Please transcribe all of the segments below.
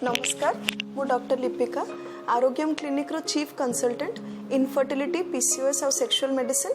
नमस्कार मु डॉक्टर लिपिका आरोग्यम क्लिनिक रो chief consultant infertility PCOS और सेक्सुअल मेडिसिन।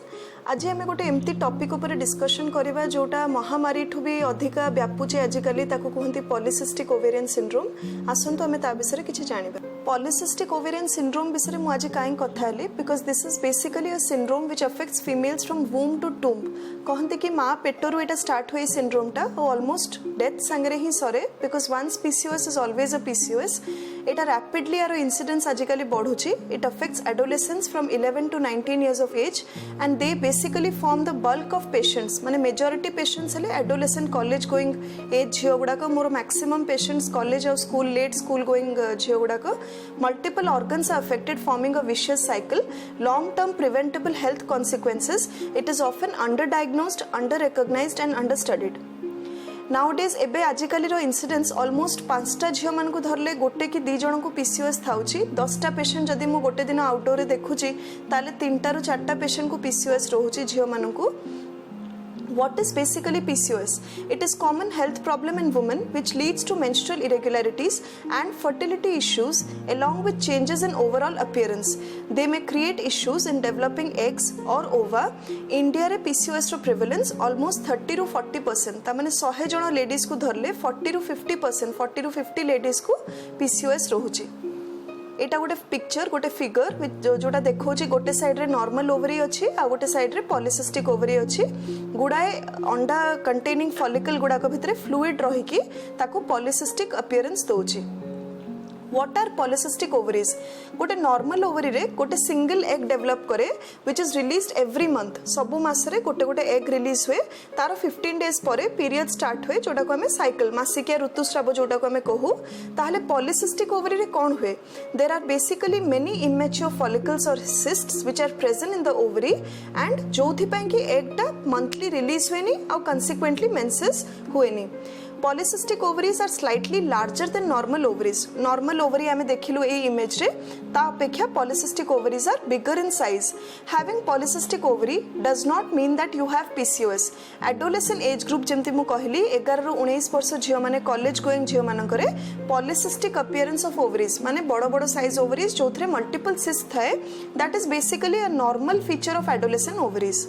आज आम गोटे एमती टॉपिक उपर डिस्कशन करवा जोटा महामारी ठू भी अधिका व्यापुची आजिकली ताको कहते पॉलीसिस्टिक ओवेरियन सिंड्रोम। आसतु आम ता विषय किसी जानिबा। पॉलीसिस्टिक ओवेरियन सिंड्रोम विषय मु आज काई कथा हेली because this is basically a syndrome which affects females from womb to tomb. कहते कि माँ पेटरू एटा स्टार्ट हुए सिंड्रोमटा और ऑलमोस्ट डेथ सांगरे ही सरे because once PCOS is always a PCOS. एटा रैपिडली यार इंसिडेंस आजिकली बढ़ुची। It affects adolescents from 11 to 19 years of age and they basically form the bulk of patients। माने मेजॉरिटी पेशेंट्स हेले एडोलेसेंट कॉलेज गोइंग एज झियो गुड़ाक। मोर maximum patients college और स्कूल लेट स्कूल गोइंग झियो गुड़ाक। Multiple organs are affected forming a vicious cycle. Long term preventable health consequences. It is often under diagnosed, under recognised and under studied. Nowadays एबे आजिकली रो incidence almost 5टा झियो मान को धरले गोटे कि 2 जन को पीसीओएस थाउची। 10टा पेशेंट जदि मु गोटे दिन आउटडोर रे देखुची ताले 3टा रु 4टा पेशेंट को पीसीओएस रहउची झियो मान को। What is basically PCOS? It is common health problem in women which leads to menstrual irregularities and fertility issues along with changes in overall appearance. They may create issues in developing eggs or ova. India रे PCOS row prevalence almost 30 to 40%। तामाने 100 जन ladies को धरले 40 to 50%, 40 to 50 ladies को PCOS रहउची। एटा गोटे picture गोटे figure जोटा देखो गोटे साइड रे नॉर्मल ओवरी अच्छी आ गोटे साइड रे पॉलीसिस्टिक ओवरी अच्छी। गुड़ाए अंडा कंटेनिंग फॉलिकल गुड़ाक भितर फ्लूइड रहीकि ताको पॉलीसिस्टिक अपीयरेंस दउची। What are polycystic ovaries? गोटे नॉर्मल ओवरी रे गोटे सिंगल एग डेवलप करे which is released every month। सबु मास रे गोटे गोटे एग रिलीज हुए। तार 15 डेज परे पीरियड स्टार्ट हुए जोटा को हमें साइकिल मासिकिया ऋतुस्राव जोटा को हमें कहू। ताहले पॉलीसिस्टिक ओवरी रे कौन हुए? There are basically many immature follicles और cysts which are present in the ovary and जोथि पय कि एगटा मंथली रिलीज हुएनी और consequently मेंसेस हुएनी। Polycystic ovaries are slightly larger than normal ovaries। Normal ovary आमे देखिलु ए इमेज रे ता अपेक्षा polycystic ovaries are bigger in size। Having polycystic ovary does not mean that you have PCOS। Adolescent age group जेमति मु कहली 11 रु 19 वर्ष झियो माने कॉलेज गोइंग झियो मानकरे polycystic appearance of ovaries माने बड़ बड़ साइज ovaries जोथरे मल्टीपल cysts थाए। That is basically a normal feature of adolescent ovaries।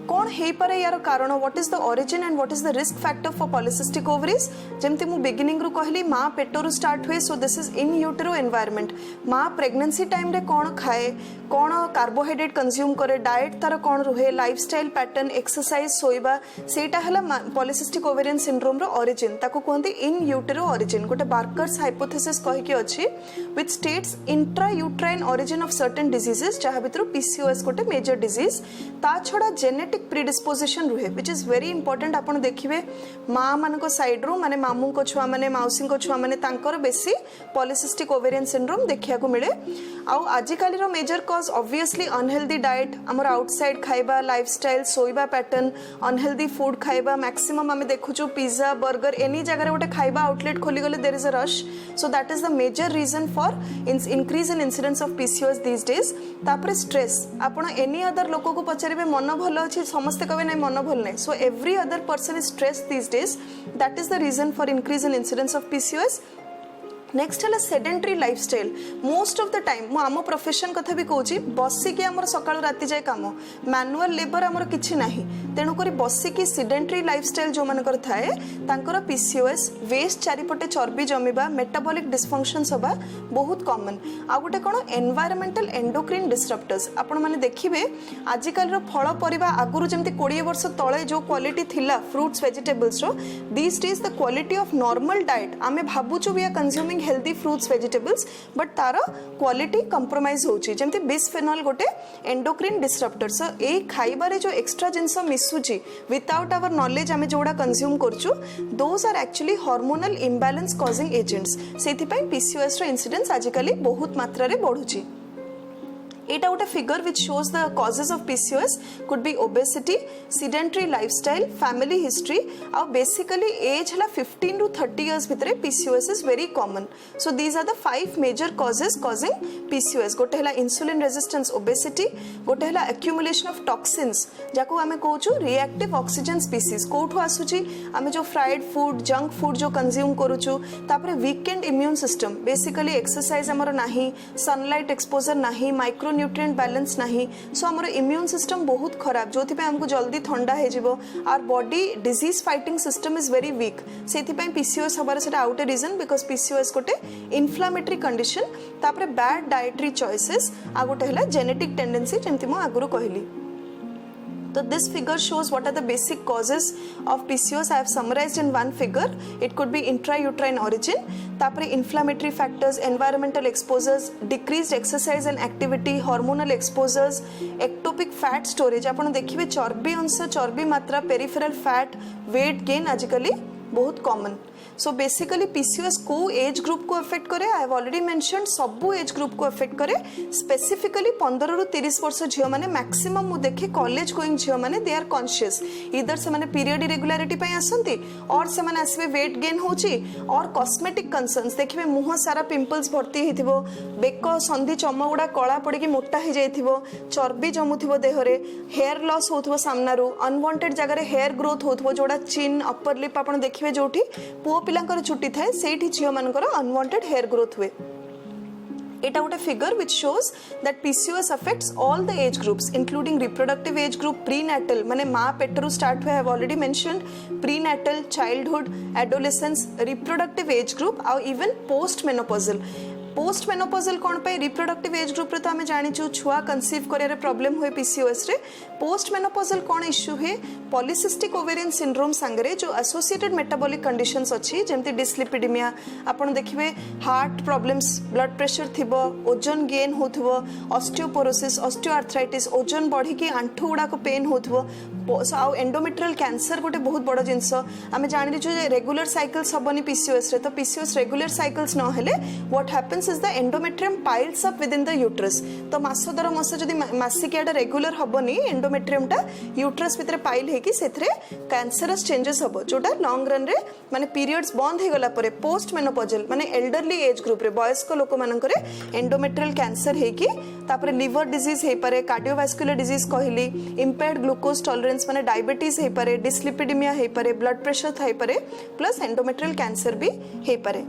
कौन हे पारे यार कारण? What is the origin and what is the risk factor for polycystic ovaries? जेमति मु बिगिनिंग रु कहली माँ पेटरू स्टार्ट हुए so this is in utero environment. माँ प्रेगनेंसी टाइम रे कौन खाए, कौन कार्बोहाइड्रेट कंज्यूम करे, डाइट तार कौन रुहे, लाइफस्टाइल पैटर्न, एक्सरसाइज, सोइबा, सेटा हला पॉलीसिस्टिक ओवेरियन सिंड्रोम रो ओरिजिन। ताको कहंती इन यूटेरो ओरिजिन। गोटे बार्कर्स हाइपोथेसिस कहि के अछि which states intra uterine origin of certain diseases जहा भितर पीसीओएस गोटे मेजर डिजीज। ता छडा जेनेटिक प्रीडिस्पोजिशन रुहे व्हिच इज वेरी इंपोर्टेंट। आपण देखिबे माँ मानको साइड रो माने मामू को छुआ माने माउसी को छुआ माने तांकर बेसी पॉलीसिस्टिक ओवेरियन सिंड्रोम देखिया को मिले। आ आजिकाली रो major cause obviously unhealthy diet, हमर आउटसाइड खाइबा, लाइफस्टाइल, सोइबा पैटर्न, अनहेल्दी फूड खाइबा। मैक्सिमम आमे देखुछु पिज्जा बर्गर एनी जगह रे गोटे खाइबा आउटलेट खोली गले there is a rush. So that is the major reason for increase in incidence of PCOS these days. तापर स्ट्रेस, आपण एनी अदर लोक को पचारिबे मन भलो अछि समस्त कबे नै मन भल नै। So every other person is stress these days. That is the reason for increase in incidence of PCOS. Next है sedentary lifestyle. Most of the time मु आम प्रोफेशन कथा भी कहूँ बसिकी आमर सकाळु राति जाए काम मैनुअल लेबर आमर किछि नाही। तेणुक बसिकी सेडेंटरी लाइफस्टाइल जो मानकर थाए तांकर पीसीओएस, वेस्ट चारिपटे चर्बी जमीबा, मेटाबॉलिक डिस्फंक्शंस होबा बहुत कॉमन। आ गोटे कोन एनवायरमेंटल एंडोक्रिन डिस्ट्रप्टर्स। आपण माने देखिबे आजिकल रो फल परिबा आगुरु जेमति 20 वर्ष तळे जो क्वालिटी थिला फ्रूट्स वेजिटेबल्स रो this days the quality of normal diet आमे भाबुछु we are consuming healthy fruits vegetables but तार क्वालिटी कंप्रोमाइज होची। जेमति बिस्फेनॉल गोटे एंडोक्रिन डिस्ट्रप्टर। सो ए खाइबारे जो एक्स्ट्रा जिंस मिसुची विदाउट आवर नॉलेज आमे जोडा कंज्यूम करछु those are actually hormonal imbalance causing agents. सेथि पई पीसीओएस रो इंसिडेंस आजिकली बहुत मात्रा रे बढ़ुची। एटा गोटे figure which shows the causes of PCOS could be obesity, sedentary lifestyle, family history और basically age हला 15 to 30 years भितरे PCOS is very common. So these are the 5 major causes causing PCOS. गोटे हला insulin resistance obesity, गोटे हला accumulation of toxins जाको आमे कहूछु reactive oxygen species कोठो आसुची आमे जो fried food, junk food जो consume करूछु, तापरे weakened immune system, basically exercise हमर नाही, sunlight exposure नाही, micronutrient balance नाही, so हमर immune system बहुत खराब जोथि पे हमको जल्दी ठंडा हे जिवो, our body disease fighting system is very weak, सेथि पे पीसीओएस हबार सेटा आउट रीजन बिकॉज पीसीओएस गोटे इन्फ्लामेटरी कंडीशन, तापरे बैड डाइटरी चॉइसेस आ गोटे हला जेनेटिक टेंडेंसी जेमति मो आगुरु कहली. So this figure shows what are the basic causes of PCOS. I have summarized in one figure. It could be intrauterine origin, तापरे inflammatory factors, environmental exposures, decreased exercise and activity, hormonal exposures, ectopic fat storage. आपण देखिबे चर्बी अंश, चर्बी मात्रा, peripheral fat, weight gain आजिकली बहुत common. So basically PCOS को age group को affect करे, आई हैव ऑलरेडी मेंशन्ड सबु एज ग्रुप को अफेक्ट करे. स्पेसिफिकली 15 रु 30 वर्ष झियो माने मैक्सिमम मु देखि कॉलेज गोइंग झियो माने दे आर कॉन्शियस, इधर से माने पीरियड इरेगुलारिटी पय आसंती और से माने आसबे वेट गेन होची और कॉस्मेटिक कंसर्न्स देखिबे मुह सारा पिंपल्स भर्ती हेथिबो, बेक संधि चम गुडा कळा पड़ी कि मोटा हे जाइथिबो, चर्बी जमुथिबो देहरे, हेयर लॉस होथबो सामनारू, अनवांटेड जगह रे हेयर ग्रोथ होथबो जोडा चिन अपर लिप आपण देखिबे जोठी पुओ पिलांकर छुट्टी थाए सेठी झियो मानकर अनवांटेड हेयर ग्रोथ हुए. It out a figure which shows that PCOS affects all the age groups including reproductive age group, prenatal माने माँ पेटरू start हुए, I have already mentioned prenatal, childhood, adolescence, reproductive age group और even post menopausal. Post menopausal कौन पे reproductive age group रे तो आमे जानिछु छुआ कंसीव करे प्रॉब्लम हुए पीसीओएस रे. पोस्ट मेनोपॉजल कौन इश्यू है पॉलीसिस्टिक ओवेरियन सिंड्रोम संगरे जो एसोसिएटेड मेटाबॉलिक कंडीशंस अछि जेमति डिस्लिपिडेमिया, आपण देखिबे हार्ट प्रॉब्लम्स, ब्लड प्रेशर थिबो, ओजन गेन होथबो, ऑस्टियोपोरोसिस, ऑस्टियोआर्थराइटिस, ओजन बढ़ी कि आंठू गुडा को पेन होथबो, आउ एंडोमेट्रियल कैंसर गोटे बहुत बड़ जिनस. आमे जानि छु जे रेगुलर साइकिल्स हबनी पीसीओएस रे, तो पीसीओएस रेगुलर साइकिल्स न हेले what happens is the endometrium piles up within the uterus. तो मास दर मास जदि मासिकियाटा रेगुलर हबनी एंडोमेट्रियम टा यूट्रस भितर पाइल हेकी सेथरे कैंसरस चेंजेस हबो जोटा लॉन्ग रन रे माने पीरियड्स बंद हे गला परे पोस्ट मेनोपॉजल माने एल्डरली एज ग्रुप रे वयस्क लोक मानकरे एंडोमेट्रियल कैंसर हेकी तापरे लिवर डिजीज हे पारे, कार्डियोवास्कुलर डिजीज कहली, इंपेयर्ड ग्लूकोज टॉलरेंस माने डायबिटीज हे पारे, डिस्लिपिडेमिया हे पारे, ब्लड प्रेशर थाई पारे, प्लस एंडोमेट्रियल कैंसर भी हे पारे.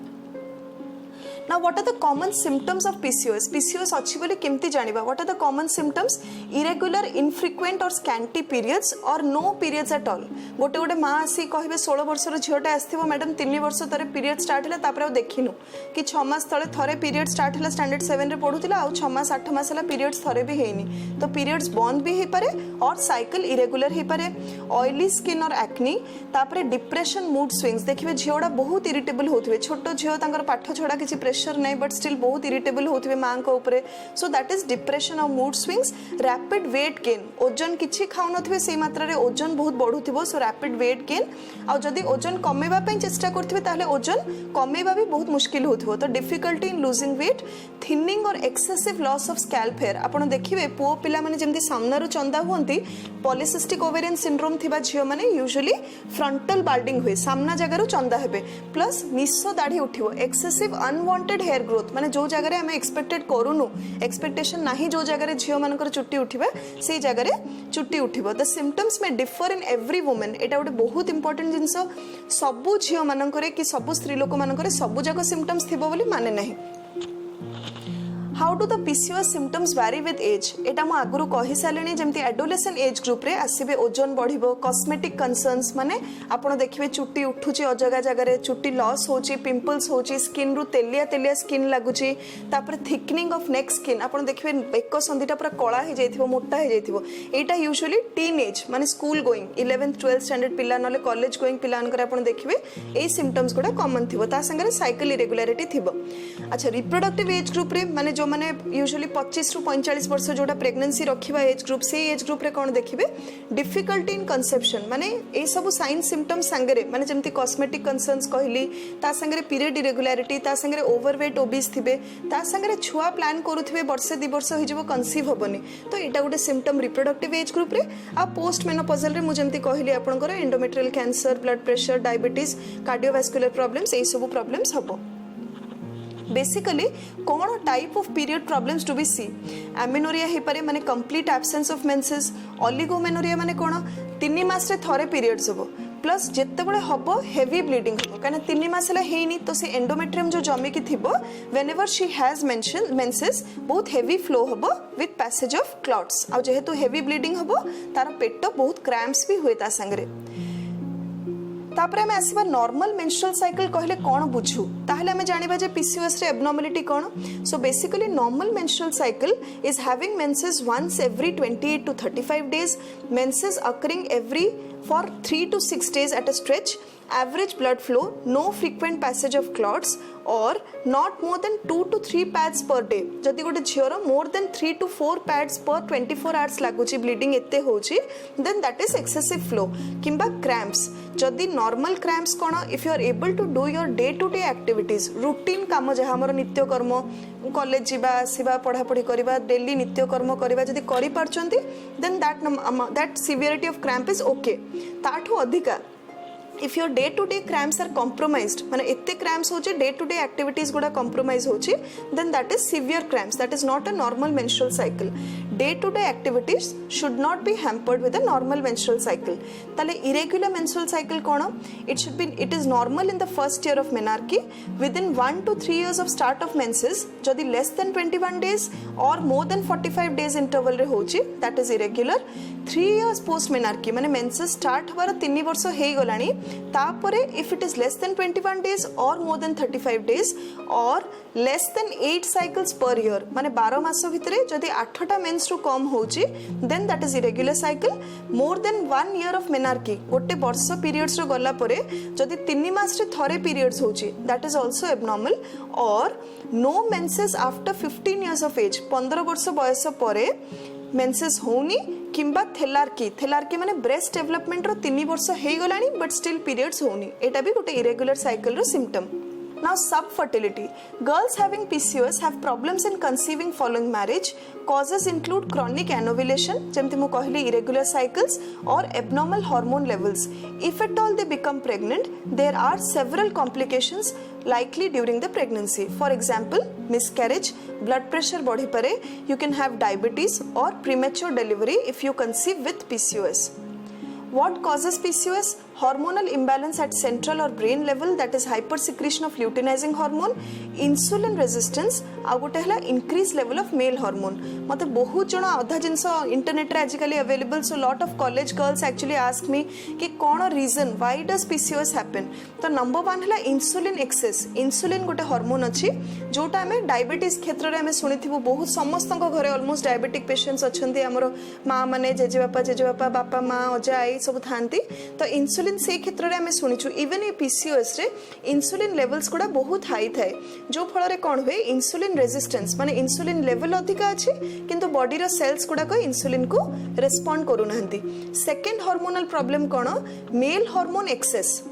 Now what are the common symptoms of PCOS? PCOS अच्छी बोली केमती जानिबा. What are the common symptoms? Irregular, infrequent or scanty periods or no periods at all. गोटे गोटे माँ आसी कहबे 16 वर्षर झियोटा आस्थिबो मैडम 3 वर्ष तरे पीरियड स्टार्ट होला तापर देखिनु कि 6 मास तळे थरे पीरियड स्टार्ट होला स्टैंडर्ड 7 रे पढुतिला आ 6 मास 8 मास होला पीरियड्स थरे भी हेनी. तो पीरियड्स बंद भी हे पारे और साइकिल इरेगुलर हे पारे, ऑयली स्किन और एक्नी, तापर डिप्रेशन, मूड स्विंग्स देखिबे झियोडा बहुत इरिटेबल होथबे, छोटो झियो तांकर पाठ छोडा किछि प्रेशर नहीं बट स्टिल बहुत इरिटेबल होथबे मां को ऊपर. सो दैट इज डिप्रेशन और mood swings. Rapid weight gain, ओजन किछि खाउ नथबे सेही मात्रा रे ओजन बहुत बढ़ुथिबो, सो रैपिड वेट गेन. आ जदी ओजन कमेबा पई चेष्टा करथिबे ताहले ओजन कमेबा भी बहुत मुश्किल होथबो. तो difficulty in losing weight, thinning और excessive loss of scalp hair. आपण देखिबे पुओ पिला माने जेमति सामनारू चंदा हुंती पॉलीसिस्टिक ओवेरियन सिंड्रोम थिबा झियो माने यूजुअली फ्रंटल बाल्डिंग हुए, सामना जगारू चंदा हेबे, प्लस निस्सो दाढ़ी उठिबो, एक्सेसिव अनवांटेड हेयर ग्रोथ माने जो जगह आम एक्सपेक्टेड करूनु, एक्सपेक्टेशन नाही जो जगह झियो मानकर चुट्टी उठिबा से जगह चुट्टी उठिबो. The symptoms may differ in every women. एटा गोटे बहुत इंपोर्टेंट जिंस. सबु झियो मानकर कि सबु स्त्री लोक मानकर सबु जगह सिम्पटम्स थिबो बोली माने नाही. How do the PCOS symptoms vary with age? एटा मु आगुरु कहि सालेनी जेमति एडोलेसेंट एज ग्रुप रे आसीबे ओजन बढ़िबो, कॉस्मेटिक कंसर्न्स माने आपण देखिबे चुट्टी उठुची अजगा जगह रे, चुट्टी लॉस होची, पिंपल्स होची, स्किन रु तेलिया तेलिया स्किन लागुची, तापर थिकनिंग ऑफ नेक स्किन आपण देखिबे बेक संधिटा पूरा कळा हे जाइथिबो, मोटा हे जाइथिबो. एटा यूजुअली टीन एज माने school going 11th 12th standard पिला नले कॉलेज गोइंग पिला अनकर आपण देखिबे ए सिम्पटम्स गुडा कॉमन थिबो. ता संगे साइकिल इरेगुलारिटी थिबो. अच्छा, रिप्रोडक्टिव एज ग्रुप रे माने जो मैंने यूजुअली 25 ରୁ 45 वर्ष जोटा प्रेगनेंसी रखा एज ग्रुप से एज ग्रुप रे कौन देखिए डिफिकल्टी इन कंसेप्शन माने ये सब साइन सिम्पटम्स सांगरे माने जमती कॉस्मेटिक कंसर्न्स कहली ता सांगरे पीरियड इरेगुलारिटी ता सांगरे ओवरवेट ओबीस थिबे ता सांगरे छुआ प्लान करूथिबे वर्षे 2 वर्ष हो जिवो कंसीव होबनी तो एटा गोटे सिम्पटम रिप्रोडक्टिव एज ग्रुप रे आ पोस्ट मेनोपॉजल रे मु जमती कहली आपनकर endometrial cancer blood pressure diabetes cardiovascular problems ए सब प्रॉब्लम्स हबो बेसिकली कौन type of period problems to be see amenorrhoea हे पारे माने complete absence of menses oligomenorrhoea माने कौन 3 मास रे थरे पीरियड्स होबो प्लस जेतेबेले हबो हेवी ब्लीडिंग होबो काना 3 मास ला हेनी तो से एंडोमेट्रियम जो जमी की थिबो व्हेनेवर शी हैज मेंसेस बहुत हेवी फ्लो होबो विथ पैसेज ऑफ क्लॉट्स आ जेहेतु हेवी ब्लीडिंग होबो तार पेट बहुत क्रैम्प्स भी होय ता संगरे तापर हमें आसवा नॉर्मल मेंस्ट्रुअल साइकिल कहले कौन बुझू ताहले हमें जानिबा जे पीसीओएस रे एब्नॉर्मलिटी कौन so basically normal menstrual cycle is having menses once every 28 to 35 days menses occurring every for 3 to 6 days at a stretch, average blood flow, no frequent passage of clots or not more than 2 to 3 pads per day. जदि गोटे झीर more than 3 to 4 pads per 24 hours लगुची bleeding एते होची then that is excessive flow किंबा cramps. जदि normal cramps cone if you are able to do your day to day activities routine काम जहा हमर नित्य कर्म कॉलेज जीवा आसीबा पढ़ा पढ़ी करबा डेली नित्य कर्म करबा जदि करि परचंती then that severity of cramp is okay ताठो अधिका if your day to day cramps are compromised माने इत्ते cramps होचे day to day activities गुडा compromise होचे then that is severe cramps that is not a normal menstrual cycle day to day activities should not be hampered with a normal menstrual cycle ताले irregular menstrual cycle cone it is normal in the first year of menarche within 1 to 3 years of start of menses जदि less than 21 days or more than 45 days interval रे होचे that is irregular 3 years post menarche माने menses start हवार 3 वर्ष हेई गलानी तापरे if it is less than 21 days or more than 35 days or less than 8 cycles per year माने 12 मास भितरे जदि 8टा mains रु कम होची then that is irregular cycle more than 1 year of menarche गोटे वर्ष periods रो गला परे जदि 3 मास रे थरे periods होची that is also abnormal or no menses after 15 years of age 15 वर्ष बयस परे मेंसेस होनी किंबा थेलार्की माने ब्रेस्ट डेवलपमेंट रो 3 वर्ष हे गलानी बट स्टिल पीरियड्स होनी एटा भी गोटे irregular cycle row symptom Now subfertility. Girls having PCOS have problems in conceiving following marriage. Causes include chronic anovulation, जेमती मु कहली irregular cycles or abnormal hormone levels. If at all they become pregnant, there are several complications likely during the pregnancy. For example, miscarriage, blood pressure बढ़ी परे, you can have diabetes or premature delivery if you conceive with PCOS. What causes PCOS? Hormonal imbalance at central or brain level, that is hypersecretion of luteinizing hormone, insulin resistance, आ गोटे हला increased level of male hormone. मते बहुत जण आधा जिंस internet रे आजिकली available so lot of college girls actually ask me कि कोन reason why does PCOS happen तो नंबर 1 हला इंसुलिन एक्सेस इंसुलिन गोटे हार्मोन अछि जोटा हमें डायबिटीज क्षेत्र रे हमें सुनिथिबो बहुत समस्तक घरे ऑलमोस्ट डायबिटिक पेशेंट्स अछंती हमरो मां माने जेजे बापा बापा मां अजा आई सब थांती तो इंसुलिन से क्षेत्र रे हमें सुनिछु इवन ए PCOS रे इंसुलिन लेवल्स गुडा बहुत हाई थाए जो फल रे कोन हुए इंसुलिन रेजिस्टेंस माने इंसुलिन लेवल अधिका अछि किंतु बॉडी रो सेल्स गुडा को इंसुलिन को रिस्पोंड करू नहंती सेकंड हार्मोनल प्रॉब्लम कोन मेल हार्मोन एक्सेस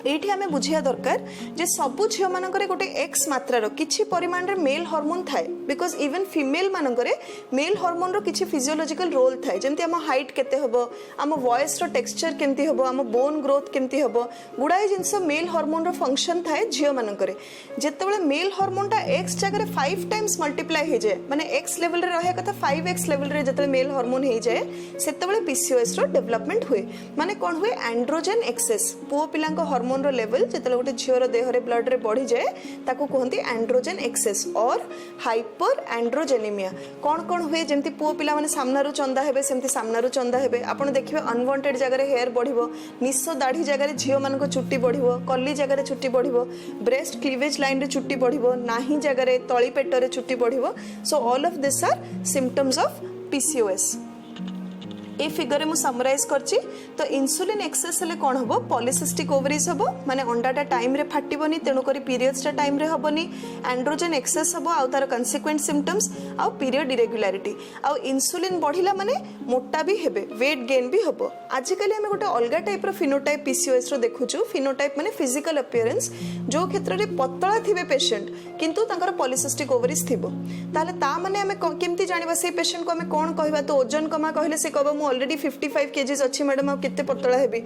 एठी हमें बुझिया दरकार जे सबु झियो मानकरे गोटे एक्स मात्रार किछि परिमाण रे मेल हार्मोन थाए बिकॉज इवन फीमेल मानकरे मेल हार्मोन रो किछि फिजियोलॉजिकल रोल थाए जेंति हम हाइट केते हबो हम वॉइस रो टेक्सचर केमति हबो हम बोन ग्रोथ केमति हबो गुडाई जिंस मेल हार्मोन रो फंक्शन थाए झियो मानकरे जेतेबेले मेल हार्मोनटा एक्स जगह 5 टाइम्स मल्टीप्लाई हे जाय माने एक्स लेवल रे रहे कथा 5x लेवल रे जेतेबेले मेल हार्मोन हे जाय सेतेबेले PCOS रो डेवलपमेंट हुए माने कोन हुए एंड्रोजन एक्सेस पो पिलांको हार्मोन रो लेवल जेतले गोटे झियोर देह रे ब्लड रे बढ़ी जाए ताको कहंती एंड्रोजन एक्सेस और हाइपर एंड्रोजेनेमिया कोन हुए जेमती पुओ पिला माने सामना रो चंदा हेबे सेमती सामना रो चंदा हेबे आपण देखिबे अनवांटेड जगह रे हेयर बढ़िबो निस्स दाढ़ी जगह रे झियो मानको चुट्टी बढ़िबो कल्ली जगह रे चुट्टी बढ़िबो ब्रेस्ट क्लीवेज लाइन रे चुट्टी बढ़िबो नाही जगह रे तळी पेट रे चुट्टी बढ़िबो so all of this are symptoms of PCOS ए फिगर मु समराइज करछि तो इंसुलिन एक्सेस हेले कोन हबो पॉलीसिस्टिक ओवरीज हबो माने अंडाटा टाइम रे फाटिबोनी तेनु करी पीरियड्स टा टाइम रे हबोनी एंड्रोजन एक्सेस हबो आ तार कन्सिक्वेंट सिम्पटम्स आ पीरियड इरेगुलारिटी आ इंसुलिन बढ़िला माने मोटा भी हेबे वेट गेन भी हबो आजिकली हमें गोटे अलगा टाइप रो फिनोटाइप पीसीओएस रो देखुछु फिनोटाइप माने फिजिकल अपीयरेंस जो क्षेत्र रे पतला थिबे पेशेंट किंतु तांकर पॉलीसिस्टिक ओवरीज थिबो ताले ता माने हमें केमती जानिबा से पेशेंट को हमें कोन कहबा तो ओजन कमा कहले से कहबो मु ऑलरेडी 55 केजीज अछि मैडम आ केते पतला हेबी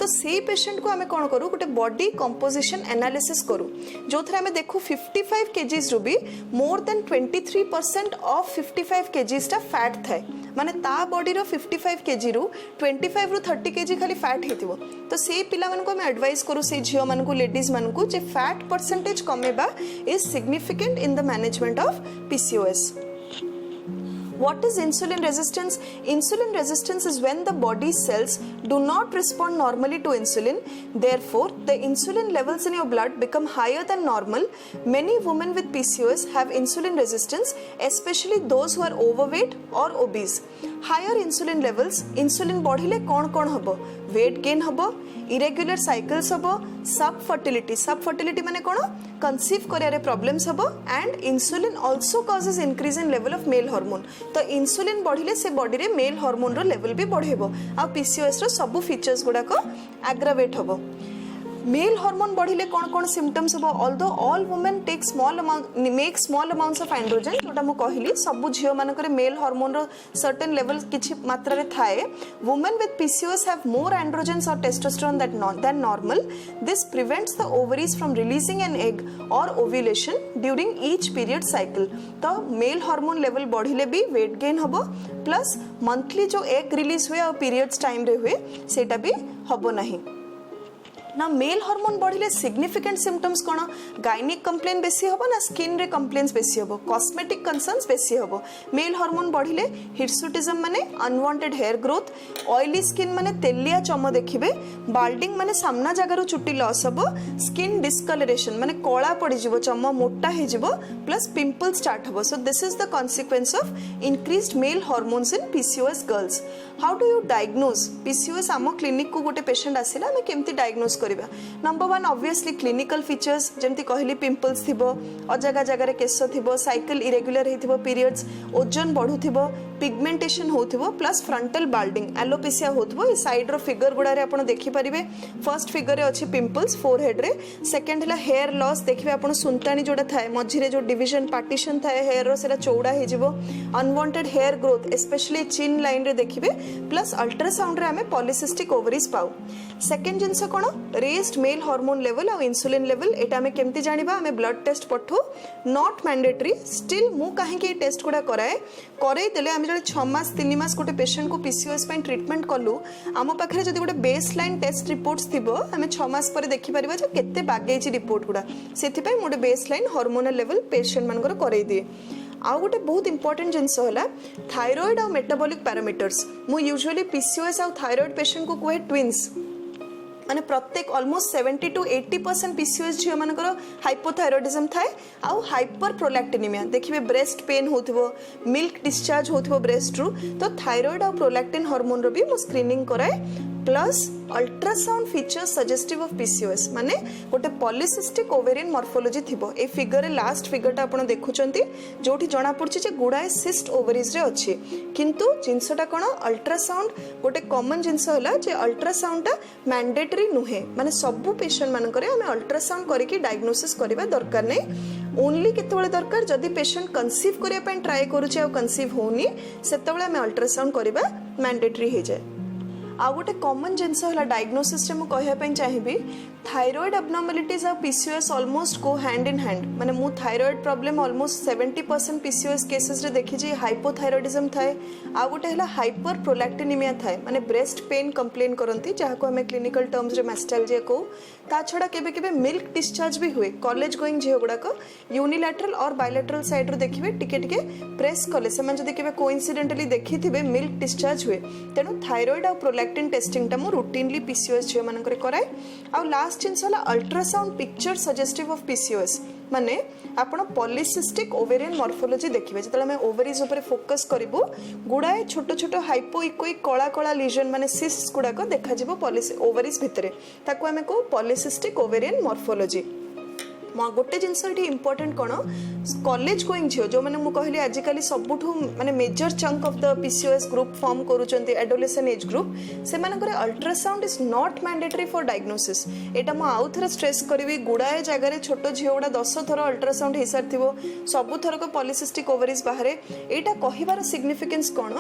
तो सेही पेशेंट को हमें कोन करू गोटे बॉडी कंपोजिशन एनालिसिस करू जोथरे हमें देखू 55 केजीज रु भी मोर देन 23% ऑफ 55 केजीज टा फैट थाए माने ता बॉडी रो 55 केजी रु 25 रु 30 केजी खाली फैट हेतिबो तो से पिला मन को हमें एडवाइस करू से झियो मन को लेडीज मन को जे फैट परसेंटेज कमेबा is significant in the management of PCOS. What is insulin resistance? Insulin resistance is when the body cells do not respond normally to insulin. Therefore, the insulin levels in your blood become higher than normal. Many women with PCOS have insulin resistance, especially those who are overweight or obese. Higher insulin levels, insulin बढ़िले कौन हबो? Weight gain हबो, irregular cycles हबो, subfertility माने कौन? Conceive करियारे problems हबो and insulin also causes increase in level of male hormone. तो insulin बढ़िले से body रे मेल हार्मोन रो लेवल भी बढ़ेबो आ पीसीओएस रो सब फीचर्स गुडा को एग्रावेट हबो. मेल हार्मोन बढ़िले कौन सिम्पटम्स हबो although all women take make small amounts of androgen जोटा मु कहली सब झियो मानकर मेल हार्मोन रो सर्टेन लेवल किछि मात्रा रे थाए women with PCOS have more androgens और testosterone than normal. This prevents the ovaries from releasing an egg और ovulation during each period cycle. तो मेल हार्मोन लेवल बढ़िले भी वेट गेन हबो प्लस मंथली जो एग रिलीज हुए और periods time रे हुए सेटा भी हबो नहीं. ना मेल हार्मोन बढ़िले सिग्निफिकेंट सिम्पटम्स कोन गायनिक कंप्लेन बेसी हबो ना स्किन रे कंप्लेन्स बेसी हबो कॉस्मेटिक कंसर्न्स बेसी हबो. मेल हार्मोन बढ़िले हिर्सुटिज्म माने unwanted hair growth oily skin माने तेलिया चम देखिबे बाल्डिंग माने सामना जगारो चुट्टी लॉस हबो स्किन डिस्कलरेशन माने कळा पड़ी जिवो चम मोटा हे जिवो प्लस पिंपल स्टार्ट हबो. सो this is the consequence of increased male hormones in PCOS girls. How do you diagnose PCOS? आम क्लिनिक को गोटे पेशेंट आसिला हमें केमती डायग्नोज करिबा. नंबर 1 ऑब्वियसली क्लिनिकल फीचर्स जेमती कहली पिंपल्स थिबो अजगा जगह केस थिबो साइकिल इरेगुलर हेथिबो पीरियड्स ओजन बढ़ुथिबो pigmentation होथिबो plus frontal balding alopecia होथिबो. ए साइड रो फिगर गुडा रे आपण देखि परिबे फर्स्ट फिगर रे अछि पिंपल्स फोरहेड रे सेकंड हला हेयर लॉस देखिबे आपण सुंतानी जोडा थाए मझिरे जो डिवीजन पार्टीशन थाए हेयर रो सेला चौड़ा हे जिवो अनवांटेड हेयर ग्रोथ स्पेशली चिन लाइन रे देखिबे प्लस अल्ट्रासाउंड रे हमें पॉलीसिस्टिक ओवरीज पाउ. सेकंड जिंस कोन रेस्ड मेल हार्मोन लेवल और इंसुलिन लेवल एटा हमें केमती जानिबा हमें ब्लड टेस्ट पठो नॉट मैंडेटरी स्टिल मु काहे के टेस्ट गुडा कराए देले हम जले 6 मास 3 मास गोटे पेशेंट को पीसीओएस पे ट्रीटमेंट कलु आम पाखरे जदि गोटे बेसलाइन टेस्ट रिपोर्ट्स थिबो हमें 6 मास पर देखि परिबा जे केते बागेची रिपोर्ट गुडा सेथि पय मोटे बेसलाइन हार्मोनल लेवल पेशेंट मनकर करई दिए. आउ गोटे बहुत इंपोर्टेंट जिनस होला थायराइड और मेटाबॉलिक पैरामीटर्स. मु यूजुअली पीसीओएस और थायराइड पेशेंट को कहे ट्विन्स माने प्रत्येक ऑलमोस्ट 70 to 80% पीसीओएस झियो मानकर हाइपोथायरॉइडिज्म थाए आउ हाइपर प्रोलैक्टिनिमिया देखिबे ब्रेस्ट पेन होथिबो मिल्क डिस्चार्ज होथिबो ब्रेस्ट रु तो थायराइड और प्रोलैक्टिन हार्मोन रो भी मु स्क्रीनिंग कराए plus ultrasound features suggestive of PCOS माने गोटे पॉलीसिस्टिक ओवेरियन मॉर्फोलॉजी थिबो. ए फिगर रे लास्ट फिगर ता आपण देखुचंती जोठी जणा पड़छि जे गुडाए सिस्ट ओवरीज रे अछि किंतु जिंसटा कोन अल्ट्रासाउंड गोटे कॉमन जिंस होला जे अल्ट्रासाउंड ता मैंडेटरी नुहे माने सबु पेशेंट मानकरे हमें अल्ट्रासाउंड करके डायग्नोसिस करबा दरकार नै. ओनली केतबेले दरकार जदि पेशेंट कंसीव करिया पय ट्राई करूचे आ कंसीव होनी सेतबेले हमें अल्ट्रासाउंड करबा मैंडेटरी हे जाय. आ गोटे कॉमन जिनस होला डायग्नोसिस रे मु कहया पय चाहिबी थायराइड एबनॉर्मलिटीज और PCOS almost go hand in hand माने मु thyroid problem almost 70% PCOS cases रे देखि जे हाइपोथायरॉइडिज्म थाए आ गोटे हला हाइपर प्रोलैक्टिनिमिया थाए माने ब्रेस्ट पेन कंप्लेन करंती जहा को हमें क्लिनिकल टर्म्स रे मैस्टैल्जिया को. ता छडा केबे केबे मिल्क डिस्चार्ज भी हुए कॉलेज गोइंग जे गुडा को यूनिलैटरल और बायलैटरल साइड रो देखिबे टिके टिके प्रेस कले से जदि केबे कोइंसिडेंटली देखिथिबे मिल्क डिस्चार्ज हुए तेनु थायराइड और प्रोलैक्टिन टेस्टिंग टा मु रूटीनली पीसीओएस जे मानकर कराए. आ लास्ट जिनस होला ultrasound picture suggestive of PCOS माने आपण पॉलीसिस्टिक ओवेरियन मॉर्फोलॉजी देखिबे जेतले हम ओवरीज ऊपर फोकस करिवो गुडाए छोट छोट हाइपोइकोइक कला कला लीजन माने सिस्ट्स गुडा को देखा जिवो ओवरीज भितरे ताको हमें को पॉलीसिस्टिक ओवेरियन मॉर्फोलॉजी गोटे जिनस इंपोर्टेंट कौन कॉलेज गोइंग झील जो मैंने कहली आजिकल सबुठ माने major chunk of the PCOS group form करूछंती एडोलेसेंट एज ग्रुप से मानकर ultrasound is not mandatory for diagnosis एटा मु आउ थरे स्ट्रेस करबी गुडाए जगह छोट झील गुडा 10 थर अल्ट्रासाउंड हो सारिथिबो सबु थरक पॉलीसिस्टिक ओवरीज बाहरे एटा कहिबार सिग्निफिकेंस कौन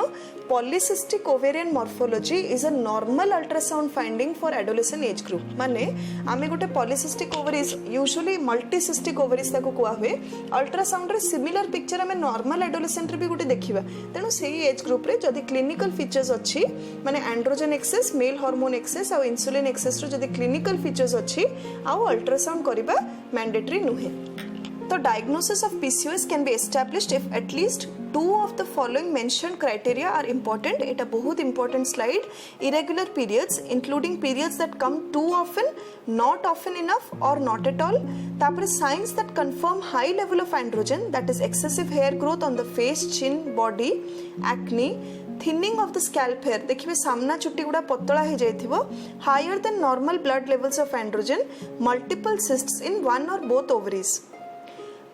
polycystic ovarian morphology is a normal ultrasound finding for adolescent age group माने आमे गोटे पॉलीसिस्टिक ओवरीज यूजुअली मल्टीसिस्टिक ओवरीज ताको कुआ हुए अल्ट्रासाउंड रे सिमिलर पिक्चर आमे नॉर्मल एडोलेसेंट रे भी गोटे देखिबा तेनु सेही एज ग्रुप रे जदी क्लिनिकल फीचर्स अछि माने androgen excess male hormone excess और इंसुलिन एक्सेस रो जदी क्लिनिकल फीचर्स अछि आउ अल्ट्रासाउंड करिबा मैंडेटरी नुहे तो diagnosis of PCOS can be established if at least 2 of the following mentioned criteria are important. It a बहुत important slide. Irregular periods including periods that come too often, not often enough or not at all. तापर signs that confirm high level of androgen that is excessive hair growth on the face, chin, body, acne, thinning of the scalp hair देखिए सामना चुट्टी गुड़ा पतला हो जाइथिबो higher than normal blood levels of androgen, multiple cysts in one or both ovaries.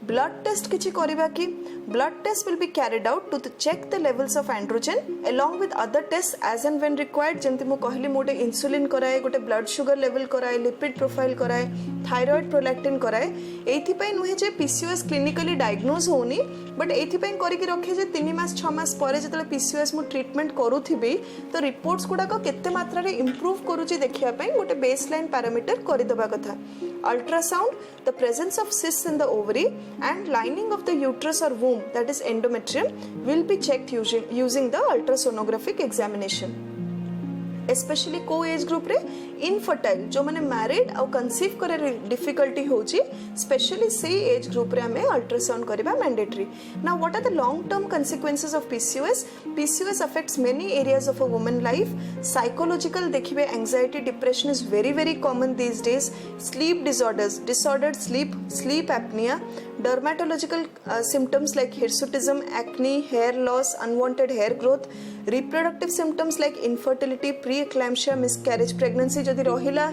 Blood test किछि करिबा कि blood test will be carried out to check the levels of androgen along with other tests as and when required जेंति मु कहली मोटे insulin कराए गोटे blood sugar level कराए लिपिड प्रोफाइल कराए थायराइड प्रोलैक्टिन कराए एथि पई नुहे जे पीसीओएस क्लिनिकली डायग्नोज होनी बट एथि पई करि कि रखे जे 3 मास 6 मास परे जेतले पीसीओएस मु ट्रीटमेंट करूथिबी तो रिपोर्ट्स गुडा को केते मात्रा रे इंप्रूव करूची देखिया पई गोटे बेसलाइन पैरामीटर करि दबा कथा ultrasound the presence of cysts in the ovary and lining of the uterus or womb that is endometrium will be checked using the ultrasonographic examination especially co age group रे infertile जो माने married और conceive करे difficulty होची especially से age group रे हमें ultrasound करिबा mandatory. Now what are the long term consequences of PCOS? PCOS affects many areas of a woman life. Psychological देखिबे anxiety depression is very common these days. Sleep disorders, disordered sleep apnea, dermatological symptoms like hirsutism, acne, hair loss, unwanted hair growth, reproductive symptoms like infertility, pre-eclampsia, miscarriage, pregnancy जदि रहिला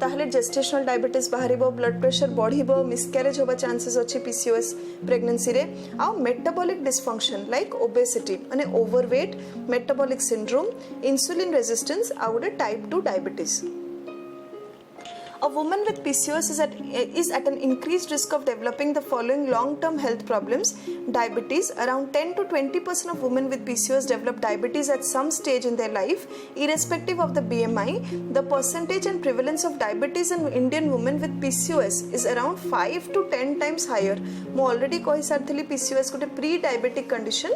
ताहले gestational diabetes बाहरिबो, blood pressure बढ़िबो, miscarriage होबा chances अछि PCOS pregnancy रे आ metabolic dysfunction like obesity माने overweight, metabolic syndrome, insulin resistance आ गोटे type 2 diabetes. A woman with PCOS is at an increased risk of developing the following long-term health problems. Diabetes. Around 10 to 20% of women with PCOS develop diabetes at some stage in their life, irrespective of the BMI. The percentage and prevalence of diabetes in Indian women with PCOS is around 5 to 10 times higher. मैं already कही सारथिली PCOS गोटे pre-diabetic condition.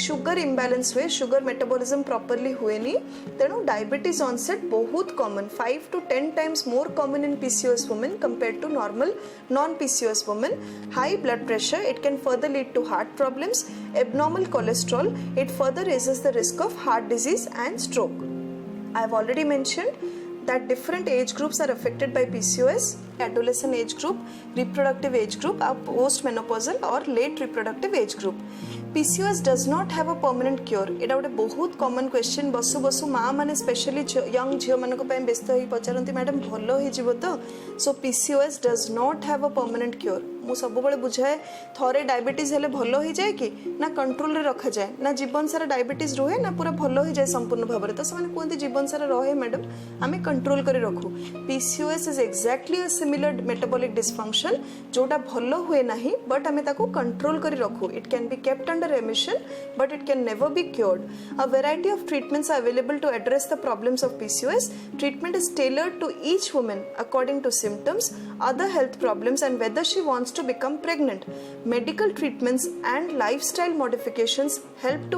Sugar imbalance हुए, sugar metabolism properly हुए नहीं, तेणु diabetes onset बहुत common, 5 to 10 times more common in PCOS women compared to normal non-PCOS women. High blood pressure, it can further lead to heart problems. Abnormal cholesterol, it further raises the risk of heart disease and stroke. I have already mentioned that different age groups are affected by PCOS. Adolescent age group, reproductive age group, or postmenopausal or late reproductive age group. PCOS does not have a permanent cure. एटा गोटे बहुत common question Basu Basu माँ माने specially young झील मान व्यस्त हो पचारती madam भल हो तो सो PCOS does not have a permanent cure. मु सब बळे बुझाए थरे डायबिटीज हेले भल हो जाए कि ना कंट्रोल रे रखा जाए ना जीवन सारा डायबिटीज रहे ना पूरा भल हो जाए संपूर्ण भाव में तो से कहते जीवन सारा रहे मैडम आम कंट्रोल कर रखू. PCOS is exactly a similar metabolic dysfunction जोटा भल हुए ना बट आम कंट्रोल कर रखू. It can be kept under remission but it can never be cured. A variety of treatments are available to address the problems of PCOS. Treatment is tailored to each woman according to symptoms, other health problems and whether she wants to become pregnant. Medical treatments and lifestyle modifications help to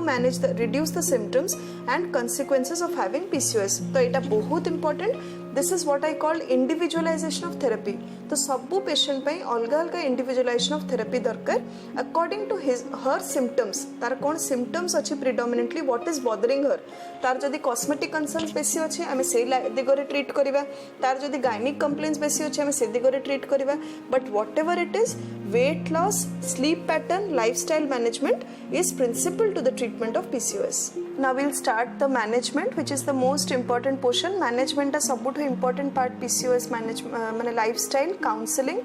reduce the symptoms and consequences of having PCOS. तो एटा बहुत important. This is what I call individualization of therapy. तो सबू patient पे अलग अलग individualization of therapy दरकार according to his her symptoms तार कौन सिम्पटम्स अच्छी predominantly what is bothering her तार जदि कॉस्मेटिक कंसर्न्स बेसी अच्छे आम से दिगरे ट्रीट करवा तार जदि गायनिक कंप्लेन्स बेसी अच्छे आम से दिगरे ट्रीट करवा but what ever it is weight loss, sleep pattern, lifestyle management is principal to the treatment of PCOS. Now we'll start the management, which is the most important portion. Management is सबुठु important part PCOS management माने lifestyle, counseling,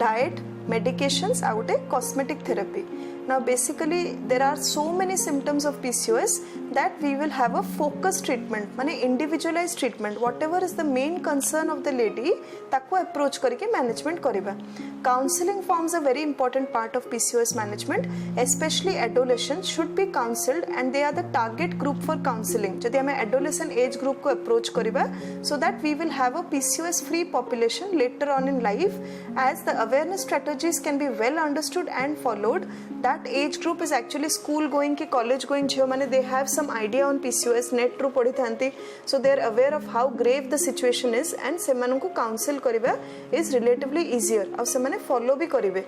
diet, medications, आउटे cosmetic therapy. Now basically there are so many symptoms of PCOS that we will have a focused treatment माने individualized treatment. Whatever is the main concern of the lady ताको approach करके management करिबा. Counseling forms a very important part of PCOS management, especially adolescents should be counseled and they are the target group for counseling. जदि हमें adolescent age group को approach करिबा so that we will have a PCOS free population later on in life as the awareness strategies can be well understood and followed. That age group is actually school going ki college going झियो माने they have some idea on PCOS net ru पढ़ी थांती so they are aware of how grave the situation is and सेमानंकु counsel करिबा is relatively easier और सेमाने follow भी करिवे.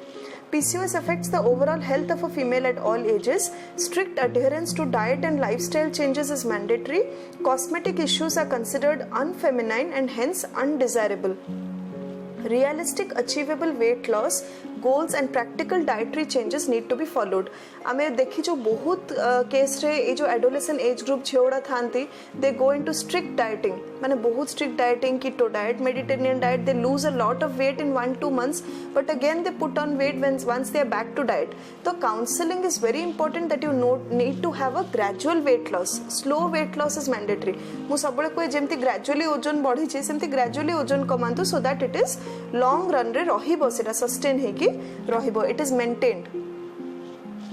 PCOS affects the overall health of a female at all ages. Strict adherence to diet and lifestyle changes is mandatory. Cosmetic issues are considered unfeminine and hence undesirable. Realistic achievable weight loss goals and practical dietary changes need to be followed. आमे देखी जो बहुत case रे ये जो adolescent age group झियोड़ा थांती they go into strict dieting माने बहुत strict dieting keto diet Mediterranean diet they lose a lot of weight in 1-2 months but again they put on weight once they are back to diet. So counseling is very important that you need to have a gradual weight loss. Slow weight loss is mandatory. मु सबले कोई जेमती gradually ओजन बढ़ी छि सेमती gradually ozone कमांतु so that it is long run रे रहिबो सेटा sustain हेकी रहिबो it is maintained.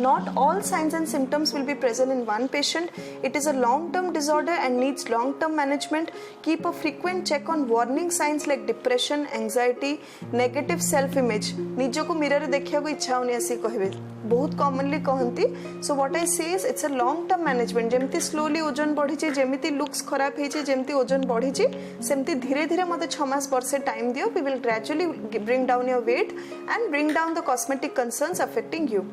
Not all signs and symptoms will be present in one patient. It is a long-term disorder and needs long-term management. Keep a frequent check on warning signs like depression, anxiety, negative self-image. निजो को mirror देखिया को इच्छा होनी ऐसी कहबे बहुत commonly कहंती. So what I say is it's a long-term management. जेमती slowly ओजन बढ़ी छि जेमती looks खराब हे छि जेमती ओजन बढ़ी छि सेमती धीरे-धीरे मते 6 मास वर्षे टाइम दियो. We will gradually bring down your weight and bring down the cosmetic concerns affecting you.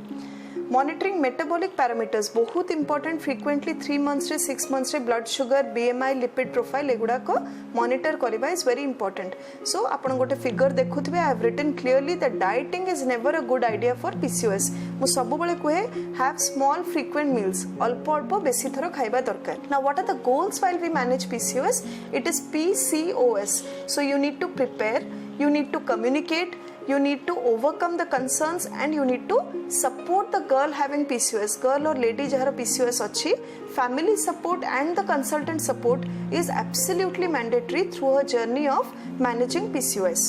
Monitoring metabolic parameters बहुत important. Frequently 3 months रे 6 months रे blood sugar BMI lipid profile एगुडा को monitor करिबा is very important. So आपण गोटे figure देखुथिबे I have written clearly that dieting is never a good idea for PCOS. मु सब बेले कहे have small frequent meals अल्प अल्प बेसी थरो खाइबा दरकार. Now what are the goals while we manage PCOS? It is PCOS. So you need to prepare, you need to communicate, you need to overcome the concerns and you need to support the girl having PCOS. Girl or lady jahara PCOS achi, family support and the consultant support is absolutely mandatory through her journey of managing PCOS.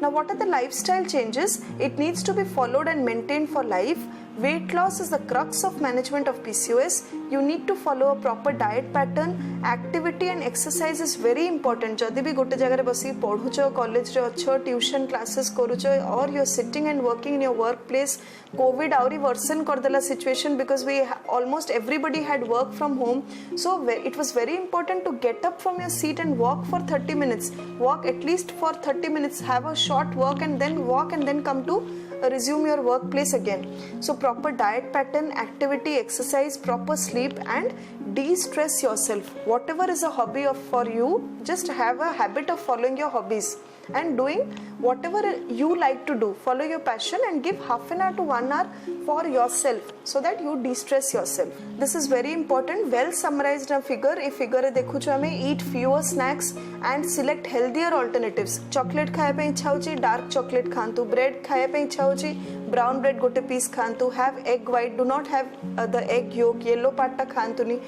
Now what are the lifestyle changes? It needs to be followed and maintained for life. Weight loss is the crux of management of PCOS. You need to follow a proper diet pattern. Activity and exercise is very important. जदि भी गोटे जगह रे बसी पढ़ुचो college रे अच्छो tuition classes करूचो or you are sitting and working in your workplace, COVID आउरी worsen कर देला situation because we almost everybody had work from home. So it was very important to get up from your seat and walk for 30 minutes. Walk at least for 30 minutes. Have a short walk and then walk and then come to resume your workplace again. So proper diet pattern, activity, exercise, proper sleep and de-stress yourself. Whatever is a hobby for you, just have a habit of following your hobbies and doing whatever you like to do. Follow your passion and give half an hour to 1 hour for yourself so that you de-stress yourself. This is very important. Well summarized figure. A figure देखु जो हमें eat fewer snacks and select healthier alternatives. Chocolate खाए पे इच्छा होची dark chocolate खान्तु, bread खाए पे इच्छा होची brown bread गोटे piece खान्तु, have egg white, do not have the egg yolk, yellow part टा खान्तु नी.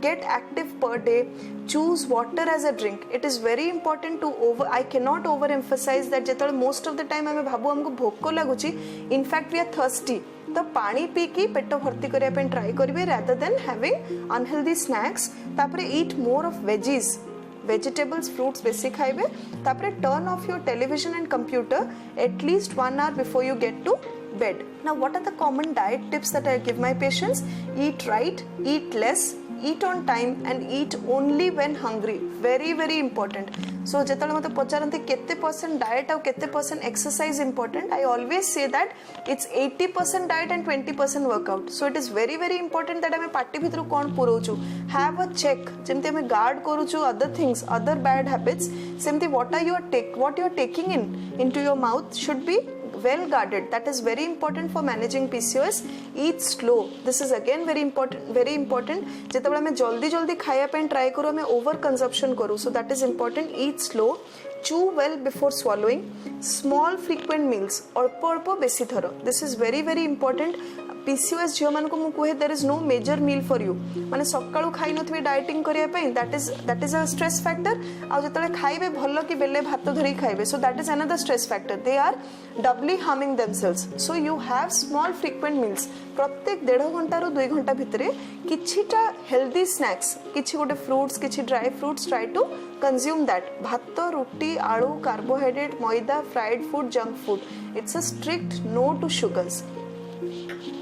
Get active per day. Choose water as a drink. It is very important to I cannot overemphasize that जेतल most of the time हमें भाबु हमको भोक लागुची. In fact we are thirsty. तो पानी P की पेट भर्ती करिया पे ट्राई करिवे rather than having unhealthy snacks. तापरे eat more of veggies. Vegetables, fruits बेसी खाइबे. तापरे turn off your television and computer at least 1 hour before you get to bed. Now what are the common diet tips that I give my patients? Eat right, eat less, eat on time and eat only when hungry. Very, very important. सो जिते मत पचारती केते percent diet आउ केते percent exercise important I always say that it's 80% diet and 20% workout so it is very very important that आम party भितर कौन पुरोचु have a check जमती आम गार्ड करूचु other things other bad habits सेमती what are you are taking into your mouth should be well guarded. That is very important for managing PCOS. Eat slow. This is again very important जेतेबेले हमें जल्दी खाया पे try करू हमें over consumption करू so that is important. Eat slow. Chew well before swallowing. Small frequent meals. अल्प बेसी थर. This is very important. PCOS झील मान को कहे there is no major meal for you माने सकाळू खाई नथबे डाइटिंग करिया पे that is a stress factor आ जतले खाइबे भलो कि बेले भात धरी खाइबे so that is another stress factor they are doubly harming themselves so you have small frequent meals प्रत्येक 1.5 घंटा रो 2 घंटा भितरे किछिटा हेल्दी स्नैक्स किछि गोटे फ्रूट्स किछि dry fruits try to consume that भात रुटी आलू कार्बोहाइड्रेट मैदा fried food junk food it's a strict no to sugars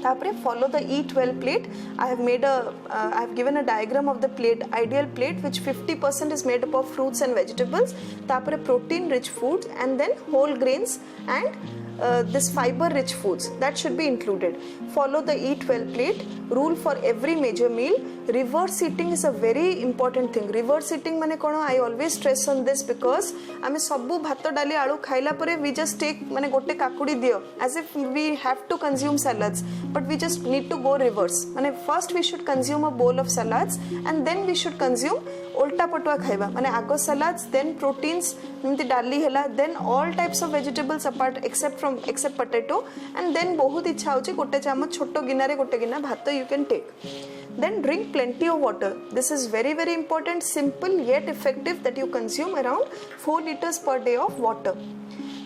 तापरे follow the eat well plate. I have given a diagram of the plate, ideal plate, which 50% is made up of fruits and vegetables. तापरे protein rich foods and then whole grains and this fiber rich foods that should be included. Follow the eat well plate rule for every major meal. Reverse eating is a very important thing. Reverse eating माने कोन I always stress on this because आमे सबु भात डाली आलू खाइला परे we just take माने गोटे काकुड़ी दियो as if we have to consume salads but we just need to go reverse माने first we should consume a bowl of salads and then we should consume उल्टा पटुआ खाइबा माने आगो salads then proteins एमती डाली हैला then all types of vegetables apart except potato and then बहुत इच्छा होची गोटे चामच छोटो गिना रे गोटे गिना भात you can take. Then drink plenty of water. This is very important, simple yet effective that you consume around 4 liters per day of water.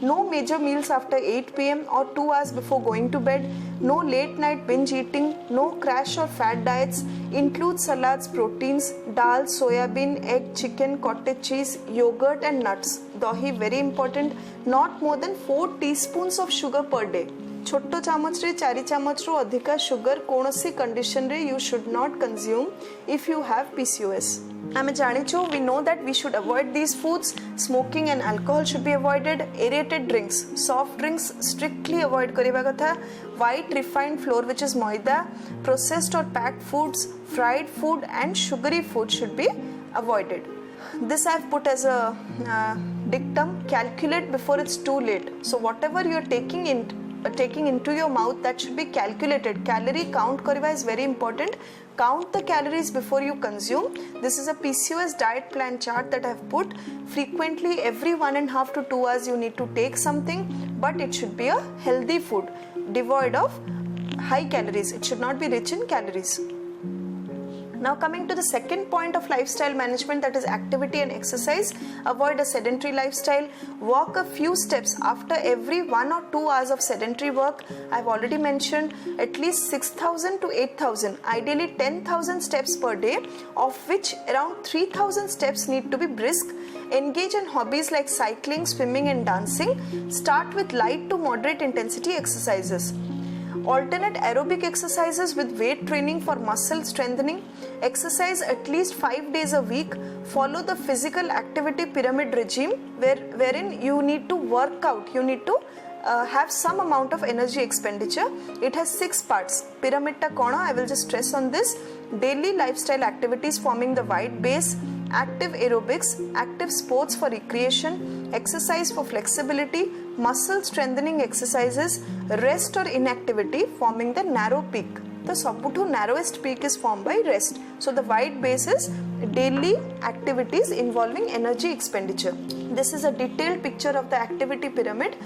No major meals after 8 p.m. or 2 hours before going to bed. No late night binge eating. No crash or fat diets. Include salads, proteins, dal, soybean, egg, chicken, cottage cheese, yogurt and nuts. Dahi very important. Not more than 4 teaspoons of sugar per day. छोटो चामच रे 4 चामच रो अधिका sugar कोनोसी condition रे you should not consume if you have PCOS. आमे जानिचो we know that we should avoid these foods. Smoking and alcohol should be avoided. Aerated drinks, soft drinks strictly avoid करिबा कथा. White refined flour which is maida, processed or packed foods, fried food and sugary food should be avoided. This I have put as a dictum. Calculate before it's too late. So whatever you are taking into your mouth that should be calculated. Calorie count kariba is very important. Count the calories before you consume. This is a PCOS diet plan chart that I have put. Frequently every 1.5 to 2 hours you need to take something, but it should be a healthy food devoid of high calories. It should not be rich in calories. Now coming to the second point of lifestyle management, that is activity and exercise. Avoid a sedentary lifestyle. Walk a few steps after every 1 or 2 hours of sedentary work. I've already mentioned at least 6,000 to 8,000, ideally 10,000 steps per day, of which around 3,000 steps need to be brisk. Engage in hobbies like cycling, swimming and dancing. Start with light to moderate intensity exercises. Alternate aerobic exercises with weight training for muscle strengthening. Exercise at least 5 days a week. Follow the physical activity pyramid regime wherein you need to work out. You need to have some amount of energy expenditure. It has 6 parts. Pyramid ta kona, I will just stress on this. Daily lifestyle activities forming the wide base. Active aerobics, active sports for recreation, exercise for flexibility, muscle strengthening exercises, rest or inactivity forming the narrow peak. The सबुठु narrowest peak is formed by rest. So the wide base is daily activities involving energy expenditure. This is a detailed picture of the activity pyramid.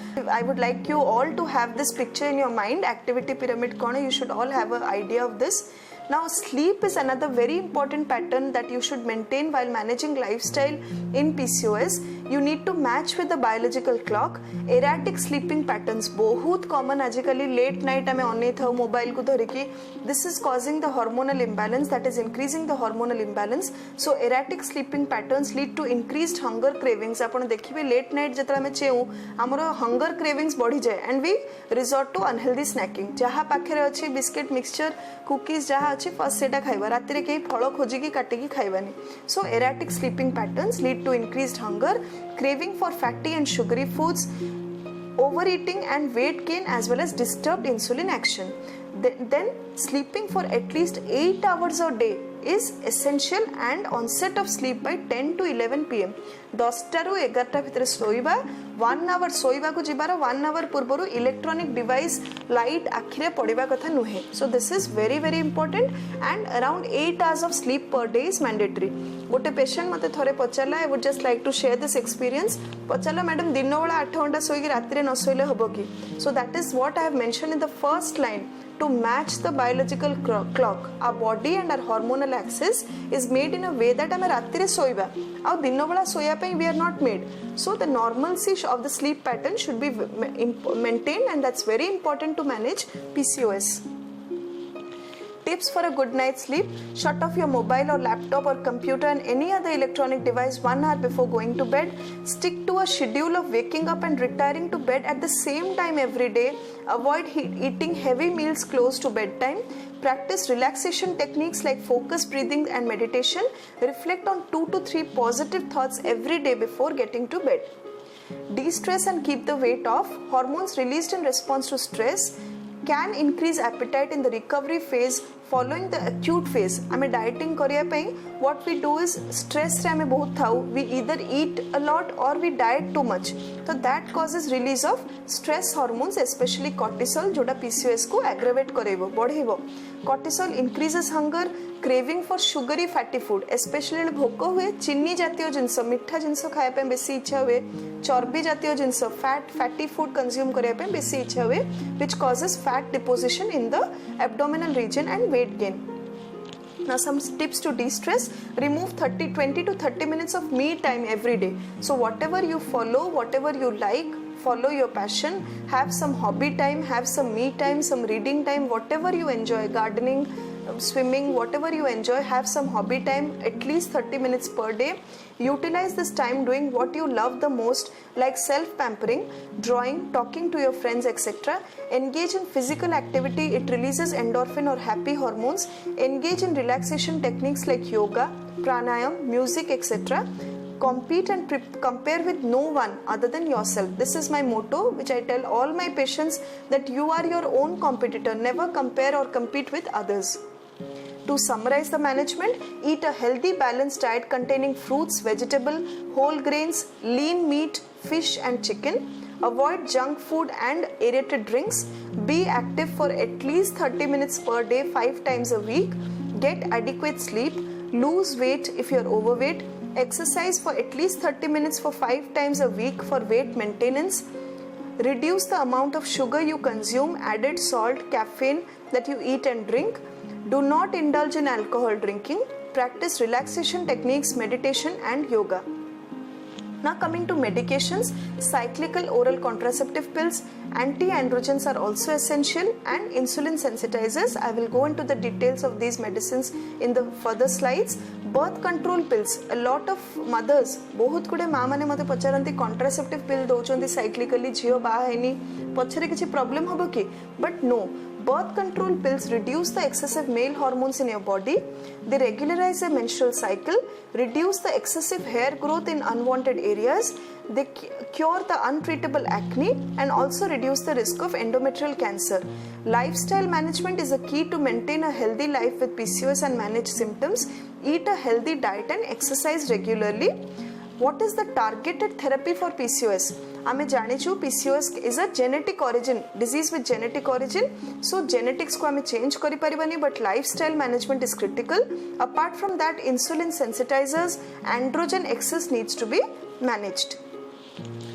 I would like you all to have this picture in your mind. Activity pyramid corner, you should all have an idea of this. Now sleep is another very important pattern that you should maintain while managing lifestyle in PCOS. You need to match with the biological clock. Erratic sleeping patterns बहुत common आजकल late night हमें on था mobile को धरिकी. This is causing the hormonal imbalance, that is increasing the hormonal imbalance. So erratic sleeping patterns lead to increased hunger cravings. आपण देखिबे late night जतरा में चेऊ हमरो hunger cravings बढ़ी जाए and we resort to unhealthy snacking. जहाँ पाखरे अच्छी biscuit mixture cookies जहाँ अच्छी फर्स्ट सेटा खाइबा राति रे कई फल खोजिकी काटिकी खाइबानी. So erratic sleeping patterns lead to increased hunger. craving for fatty and sugary foods, overeating and weight gain, as well as disturbed insulin action. Then sleeping for at least 8 hours a day is essential, and onset of sleep by 10 to 11 pm. 10 टा रु 11 टा भितर सोइबा 1 hour सोइबा को जिबार 1 hour पूर्वरु electronic device light आखिरे पड़िबा कथा नुहे. So this is very very important, and around 8 hours of sleep per day is mandatory. गोटे पेशेंट मते थरे पचारला, I would just like to share this experience. पचारला मैडम दिन बेला 8 घंटा सोई राति रे न सोइले हबो कि? सो that is what I have mention in the first line. To match the biological clock, our body and our hormonal axis is made in a way that ame rati re soiba aw dinno bela soya pai we are not made. So the normalcy of the sleep pattern should be maintained, and that's very important to manage PCOS. Tips for a good night's sleep: shut off your mobile or laptop or computer and any other electronic device 1 hour before going to bed. Stick to a schedule of waking up and retiring to bed at the same time every day. Avoid eating heavy meals close to bedtime. Practice relaxation techniques like focused breathing and meditation. Reflect on 2 to 3 positive thoughts every day before getting to bed. De-stress and keep the weight off. Hormones released in response to stress can increase appetite in the recovery phase following the acute phase. आमे dieting करिया पई what we do is stress रे आमे बहुत थाउ, we either eat a lot or we diet too much. So that causes release of stress hormones, especially cortisol, जोटा PCOS को aggravate करेबो, बढ़ेबो. Cortisol increases hunger, craving for sugary fatty food, especially भोक हुए चीनी जातीय जिनस, मिठा जिनस खाया पे बेसी इच्छा हुए, चर्बी जातीय जिनस, fatty food consume करिया पे बेसी इच्छा हुए, which causes fat deposition in the abdominal region and weight gain. Now some tips to de-stress: remove 20 to 30 minutes of me time every day. So whatever you follow, whatever you like, follow your passion, have some hobby time, have some me time, some reading time, whatever you enjoy, gardening, swimming, whatever you enjoy, have some hobby time, at least 30 minutes per day. Utilize this time doing what you love the most, like self-pampering, drawing, talking to your friends, etc. Engage in physical activity, it releases endorphin or happy hormones. Engage in relaxation techniques like yoga, pranayam, music, etc. Compete and compare with no one other than yourself. This is my motto, which I tell all my patients, that you are your own competitor. Never compare or compete with others. To summarize the management: eat a healthy balanced diet containing fruits, vegetable, whole grains, lean meat, fish and chicken. Avoid junk food and aerated drinks. Be active for at least 30 minutes per day 5 times a week. Get adequate sleep. Lose weight if you are overweight. Exercise for at least 30 minutes for 5 times a week for weight maintenance. Reduce the amount of sugar you consume, added salt, caffeine that you eat and drink. Do not indulge in alcohol drinking. Practice relaxation techniques, meditation and yoga. Now coming to medications: cyclical oral contraceptive pills, anti-androgens are also essential, and insulin sensitizers. I will go into the details of these medicines in the further slides. Birth control pills, a lot of mothers, बहुत गुडे माँ माने मते पचारंती contraceptive pill दौचंती cyclically, झियो बाहा हैनी पछरे किछि problem हबो कि? But no, birth control pills reduce the excessive male hormones in your body. They regularize the menstrual cycle, reduce the excessive hair growth in unwanted areas. They cure the untreatable acne and also reduce the risk of endometrial cancer. Lifestyle management is a key to maintain a healthy life with PCOS and manage symptoms. Eat a healthy diet and exercise regularly. What is the targeted therapy for PCOS? आमे जानिछु PCOS is a genetic origin disease with genetic origin. So genetics को आमे change करि परिबानी, but lifestyle management is critical. Apart from that, insulin sensitizers, androgen excess needs to be managed.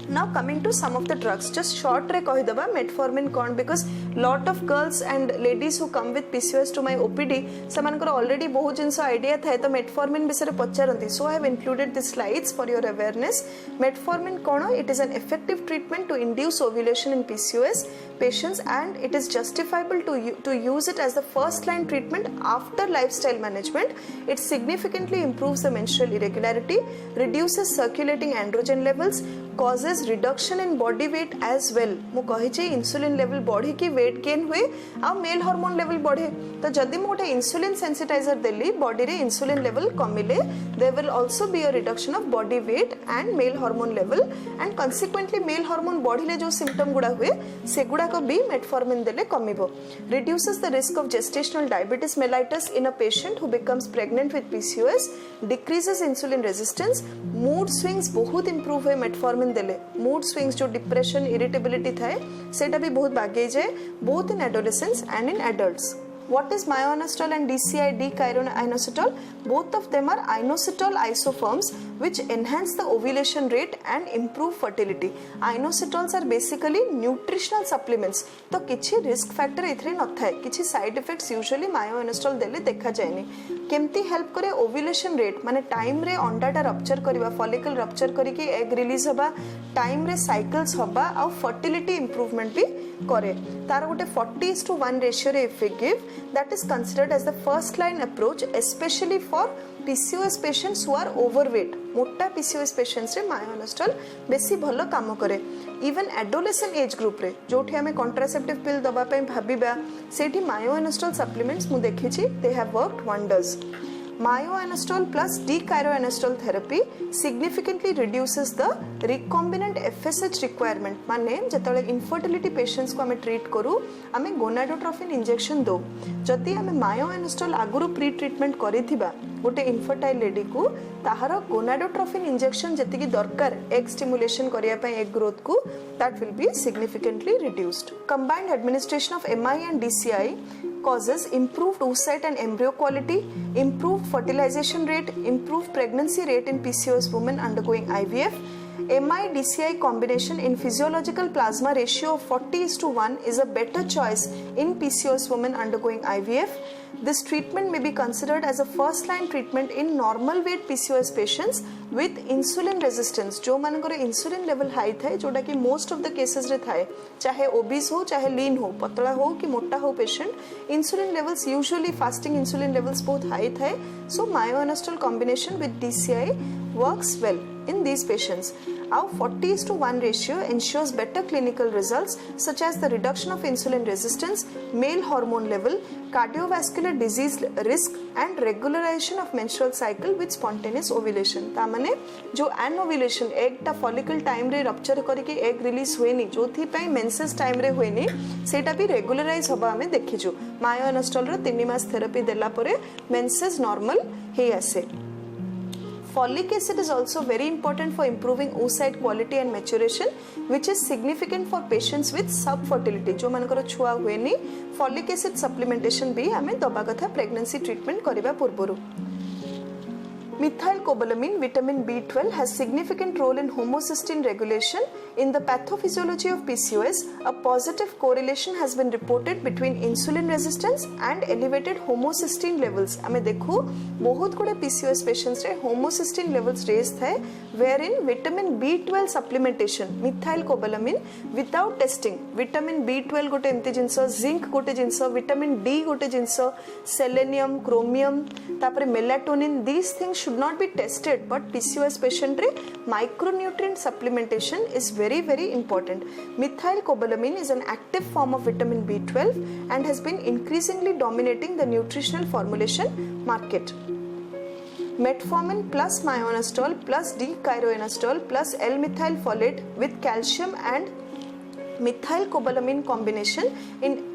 Now coming to some of the drugs, just short रे कहि दबा metformin कौन, because lot of girls and ladies who come with PCOS to my OPD सेमानकर already बहुत जिनस idea थाए तो metformin विषय पचारंती. So I have included the slides for your awareness. Metformin कौन? It is an effective treatment to induce ovulation in PCOS patients, and it is justifiable to use it as the first line treatment after lifestyle management. It significantly improves the menstrual irregularity, reduces circulating androgen levels, causes reduction in body weight as well. मु कहि जे insulin level बढ़ी कि weight gain हुए आ mail hormone level बढ़े तो जदि मु गोटे इंसुलिन सेंसिटाइजर देली बॉडी रे इंसुलिन लेवल कमिले there will also be a reduction of body weight and male hormone level and consequently male hormone बढ़िले जो symptom गुडा हुए से गुडा को भी metformin देले कमिबो. Reduces the risk of gestational diabetes mellitus in a patient who becomes pregnant with PCOS. Decreases insulin resistance. Mood swings बहुत improve हुए metformin देले. Mood swings जो depression irritability थाए सेटा भी बहुत भागे जाए both in adolescents and in adults. What is myo-inositol and DCI D-chiroinositol? Both of them are inositol isoforms which enhance the ovulation rate and improve fertility. Inositols are basically nutritional supplements. तो किछि risk factor इथरे न थाए किछि side effects usually myo-inositol देले देखा जाएनी. केमती help करे ovulation rate माने टाइम रे अंडाटा रप्चर करबा फॉलिकल रप्चर करी के एग रिलीज हबा टाइम रे साइकिल्स हबा आ फर्टिलिटी इंप्रूवमेंट भी करे. तार गोटे 40:1 रेशियो रे if we give that is considered as the first line approach especially for PCOS patients who are overweight. मोटा PCOS patients रे myo-inositol बेसी भलो काम करे. Even adolescent age group रे जोठी हमें contraceptive pill दबा पे भाबिबा सेठी myo-inositol supplements मु देखिछि they have worked wonders. Myo-inositol plus D-chiroinositol therapy significantly reduces the recombinant FSH requirement. माने जतले infertility patients को हमें treat करू हमें gonadotropin injection दो जति हमें myo-inositol आगुरु pre treatment करिथिबा गोटे infertile lady को ताहार gonadotropin injection जति की दरकार egg stimulation करिया पय egg growth को that will be significantly reduced. Combined administration of MI and DCI causes improved oocyte and embryo quality, improved fertilization rate, improved pregnancy rate in PCOS women undergoing IVF. MI-DCI combination in physiological plasma ratio of 40:1 is a better choice in PCOS women undergoing IVF. This treatment may be considered as a first-line treatment in normal weight PCOS patients with insulin resistance. जो मानकर insulin level high थाए जोड़ा कि most of the cases रे थाए चाहे obese हो चाहे lean हो पतला हो कि मोटा हो patient insulin levels usually fasting insulin levels बहुत high थाए. So myo-inositol combination with DCI works well in these patients. Our 40:1 ratio ensures better clinical results such as the reduction of insulin resistance, male hormone level, cardiovascular disease risk and regularization of menstrual cycle with spontaneous ovulation. तामने जो anovulation egg टा follicle time रे rupture करके egg release हुएनी जो थी पाई menses time रे हुएनी सेटा भी regularize हबा हमें देखिजु myo-inositol रो 3 मास थेरेपी देला परे menses normal हे आसे. Folic acid is also very important for improving oocyte quality and maturation, which is significant for patients with subfertility. जो मानकर छुआ हुए नी folic acid supplementation भी हमें दबा कथा pregnancy treatment करिबा पूर्वरु. Methylcobalamin, vitamin B12, has significant role in homocysteine regulation. In the pathophysiology of PCOS, a positive correlation has been reported between insulin resistance and elevated homocysteine levels. हमें देखो बहुत गुड़े PCOS patients रे homocysteine levels raised थे, wherein vitamin B12 supplementation, methylcobalamin without testing, vitamin B12 गोटे एमती जिंस, zinc गोटे जिंस, vitamin D गोटे जिंस, selenium, chromium, तापरे melatonin, these things should not be tested, but PCOS patient रे micronutrient supplementation is very important. Methylcobalamin is an active form of vitamin B12 and has been increasingly dominating the nutritional formulation market. Metformin plus myo-inositol plus D-chiroinositol plus L-methylfolate with calcium and methylcobalamin combination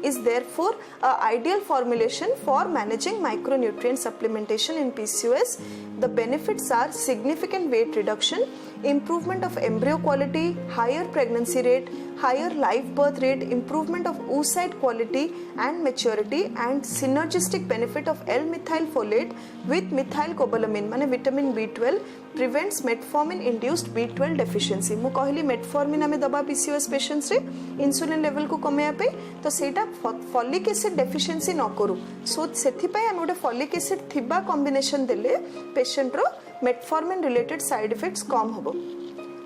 is therefore an ideal formulation for managing micronutrient supplementation in PCOS. The benefits are significant weight reduction, improvement of embryo quality, higher pregnancy rate, higher live birth rate, improvement of oocyte quality and maturity, and synergistic benefit of L-methylfolate with methylcobalamin माने vitamin B12 prevents metformin induced B12 deficiency. मु कहली metformin हमें दबा PCOS patients रे insulin level को कमे पे तो सेटा folic acid deficiency न करू. So सेथि पय हम गोटे folic acid थिबा combination देले patient रो metformin related side effects कम होबो.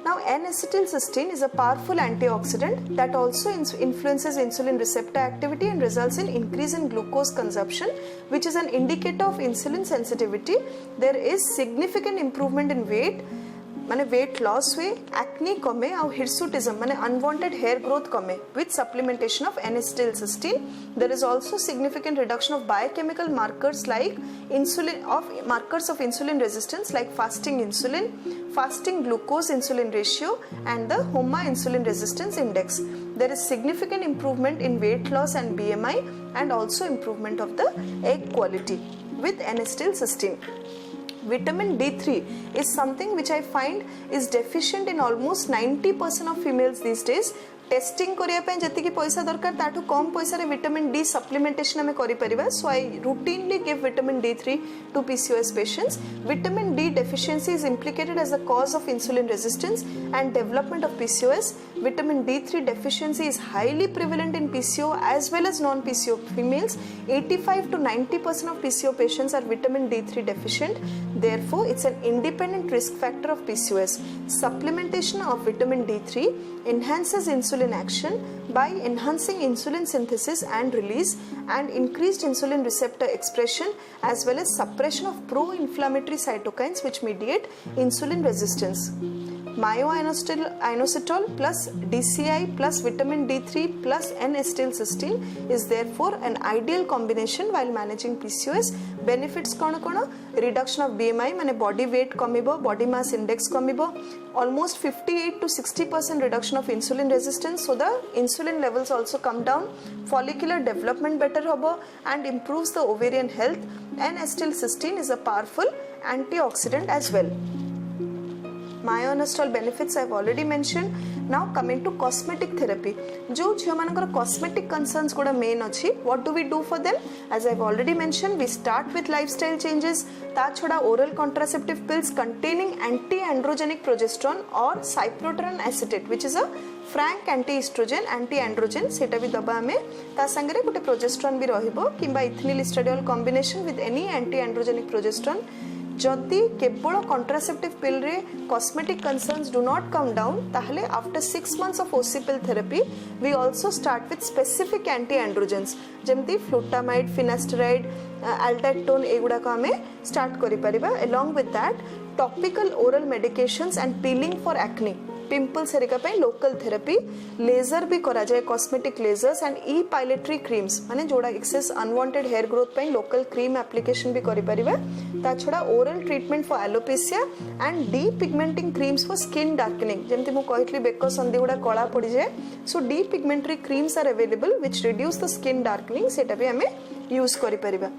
Now N-acetylcysteine is a powerful antioxidant that also influences insulin receptor activity and results in increase in glucose consumption, which is an indicator of insulin sensitivity. There is significant improvement in weight माने weight loss हुए, acne कमे और hirsutism माने unwanted hair growth कमे with supplementation of N-acetylcysteine. There is also significant reduction of biochemical markers like markers of insulin resistance like fasting insulin, fasting glucose insulin ratio and the HOMA insulin resistance index. There is significant improvement in weight loss and BMI and also improvement of the egg quality with N-acetylcysteine. Vitamin D3 is something which I find is deficient in almost 90% of females these days. Testing करने जी पैसा दरकार ताठू कम पैसा vitamin D supplementation आम कर so I routinely give vitamin D3 to PCOS patients. Vitamin D deficiency is implicated as a cause of insulin resistance and development of PCOS. Vitamin D3 deficiency is highly prevalent in PCO as well as non-PCO females. 85 to 90% of PCO patients are vitamin D3 deficient. Therefore, it's an independent risk factor of PCOS. Supplementation of vitamin D3 enhances insulin action by enhancing insulin synthesis and release and increased insulin receptor expression as well as suppression of pro-inflammatory cytokines which mediate insulin resistance. Myo-inositol plus DCI plus vitamin D3 plus N-acetylcysteine is therefore an ideal combination while managing PCOS. Benefits kono reduction of BMI माने body weight कमिबो, body mass index कमिबो, almost 58 to 60% reduction of insulin resistance, so the insulin levels also come down, follicular development better hobo and improves the ovarian health. N-acetylcysteine is a powerful antioxidant as well. Myo-inositol benefits I have already mentioned. Now coming to cosmetic therapy, जो झियो मानकर cosmetic concerns गुड़ा main अच्छी. What do we do for them? As I have already mentioned, we start with lifestyle changes. ता छोड़ा oral contraceptive pills containing anti-androgenic progesterone or cyproterone acetate, which is a frank anti-estrogen, anti-androgen. सेटा भी दबा हमें. ता संगरे गुटे progesterone भी रहिबो किंबा ethinyl estradiol combination with any anti-androgenic progesterone. जदि केवल कॉन्ट्रासेप्टिव पिल रे cosmetic concerns do not come down ताहले after 6 months of OC pill therapy we also start with specific anti androgens जेमती फ्लूटामाइड, फिनास्टेराइड, एल्डाक्टोन एगुडा को हमें स्टार्ट करि परिबा. Along with that topical oral medications and peeling for acne, pimples हेरिका पे लोकल थेरेपी, लेजर भी करा जाए, cosmetic lasers and epilatory creams माने जोड़ा एक्सेस अनवांटेड हेयर ग्रोथ पे लोकल क्रीम एप्लीकेशन भी करि परिबा. ता छोड़ा oral treatment for alopecia and depigmenting creams for skin darkening जेमती मु कहतली बेक संधि गुडा कला पड़ी जाए. So depigmentary creams are available which reduce the skin darkening, सेटा भी हमें यूज करि परिबा.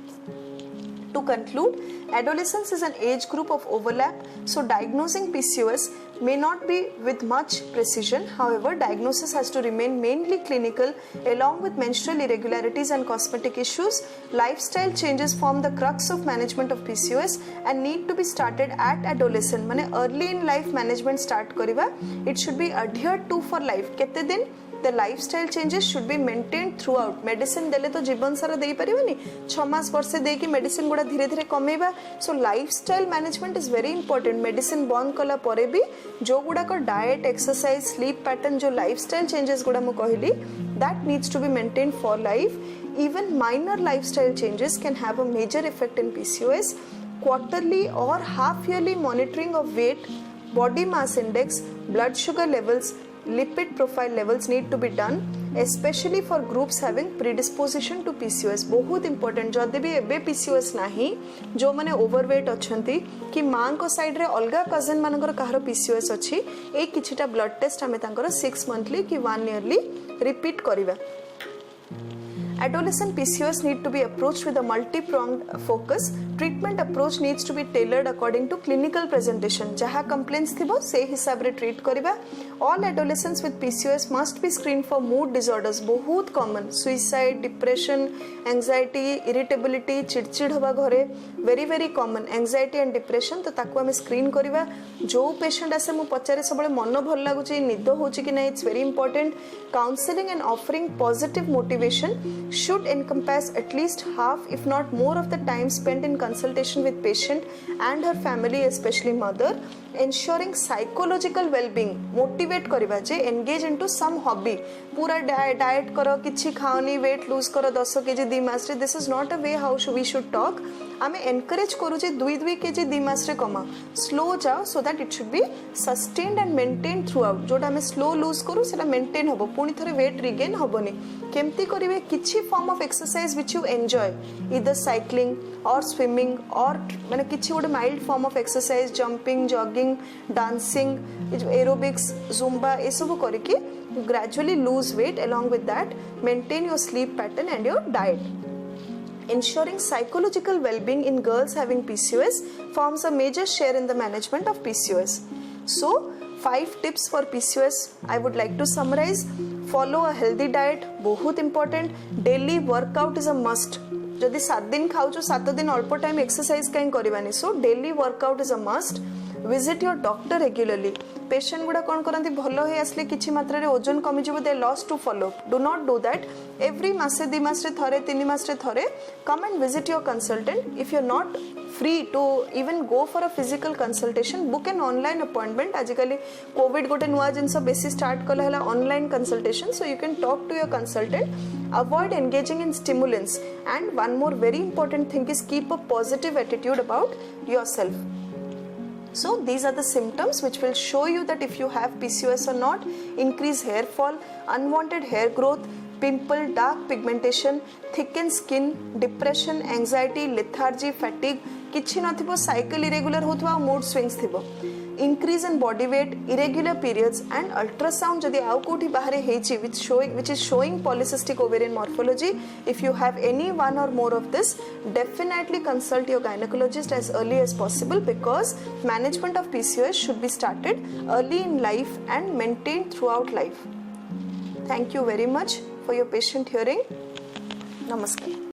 To conclude, adolescence is an age group of overlap, so diagnosing PCOS may not be with much precision. However, diagnosis has to remain mainly clinical along with menstrual irregularities and cosmetic issues. Lifestyle changes form the crux of management of PCOS and need to be started at adolescence. माने early in life management start करिबा. It should be adhered to for life. केते दिन the lifestyle changes should be maintained throughout. Medicine देले तो जीवन सारा देई परिबनी, 6 मास वर्षे दे कि मेडिसिन गुडा धीरे धीरे कमेबा. So lifestyle management is very important. Medicine बंद कला परे भी जो गुडा को डाइट, एक्सरसाइज, स्लीप पैटर्न, जो लाइफस्टाइल चेंजेस गुडा मु कहली, that needs to be maintained for life. Even minor lifestyle changes can have a major effect in PCOS. Quarterly or half yearly monitoring of weight, body mass index, blood sugar levels, lipid profile levels need to be done, especially for groups having predisposition to PCOS. बहुत important. जदि भी एबे PCOS नाही, जो माने overweight अछंती कि मां को साइड रे अलगा कजन मानकर कहार PCOS अछि, ए किछिटा ब्लड टेस्ट हमें तांकर 6 monthly कि 1 yearly रिपीट करिबा. Adolescent PCOS need to be approached with a multi-pronged focus. Treatment approach needs to be tailored according to clinical presentation. जहाँ complaints थिबो से हिसाब रे treat करिबा. All adolescents with PCOS must be screened for mood disorders. बहुत common, suicide, depression, anxiety, irritability, चिड़चिड़ हवा घरे, very common. Anxiety and depression तो ताकू हमें screen करिबा. जो patient आसे मु पचारे सबले मन भल लागुची, निद होची कि नहीं, it's very important. Counseling and offering positive motivation should encompass at least half if not more of the time spent in consultation with patient and her family, especially mother. ensuring psychological well-being, motivate करिबा जे engage into some hobby, पूरा diet करो किछि खाओनी weight lose करो 10 kg 2 मास रे, this is not a way how we should talk. आमे encourage करू जे 2 kg 2 मास रे कमा, slow जाओ so that it should be sustained and maintained throughout. जोटा आमे slow lose करू सेटा maintain हबो, पुनी थरे weight regain हबोनी. केमती करिवे किछि form of exercise which you enjoy, either cycling or swimming or माने किछि गोटे mild form of exercise, jumping, jogging, dancing, aerobics, zumba, ए सब करके gradually lose weight. Along with that maintain your sleep pattern and your diet. Ensuring psychological well-being in girls having PCOS forms a major share in the management of PCOS. So 5 tips for PCOS I would like to summarize. Follow a healthy diet, बहुत important. Daily workout is a must. जदि 7 दिन खाऊ 7 दिन अल्प time exercise कहीं करवानी, so daily workout is a must. Visit your doctor regularly. Patient गुड़ा कौन करती भल हो आसले किछि मात्रा रे ओजन कमी जब they loss to follow. Do not do that. Every मासे 2 मास रे थरे 3 मास रे थरे come and visit your consultant. If you are not free to even go for a physical consultation, book an online appointment. आजिकली कोविड गोटे नुआ जिनस बेसी स्टार्ट कला है online consultation, so you can talk to your consultant. Avoid engaging in stimulants, and one more very important thing is keep a positive attitude about yourself. So these are the symptoms which will show you that if you have PCOS or not. Increased hair fall, unwanted hair growth, pimple, dark pigmentation, thickened skin, depression, anxiety, lethargy, fatigue, किछि नथिबो, cycle irregular होथवा, mood swings थिबो, increase in body weight, irregular periods, and ultrasound जदि आउ कोठी बाहरे हेछि which is showing polycystic ovarian morphology. If you have any one or more of this, definitely consult your gynecologist as early as possible, because management of PCOS should be started early in life and maintained throughout life. Thank you very much for your patient hearing. Namaskar.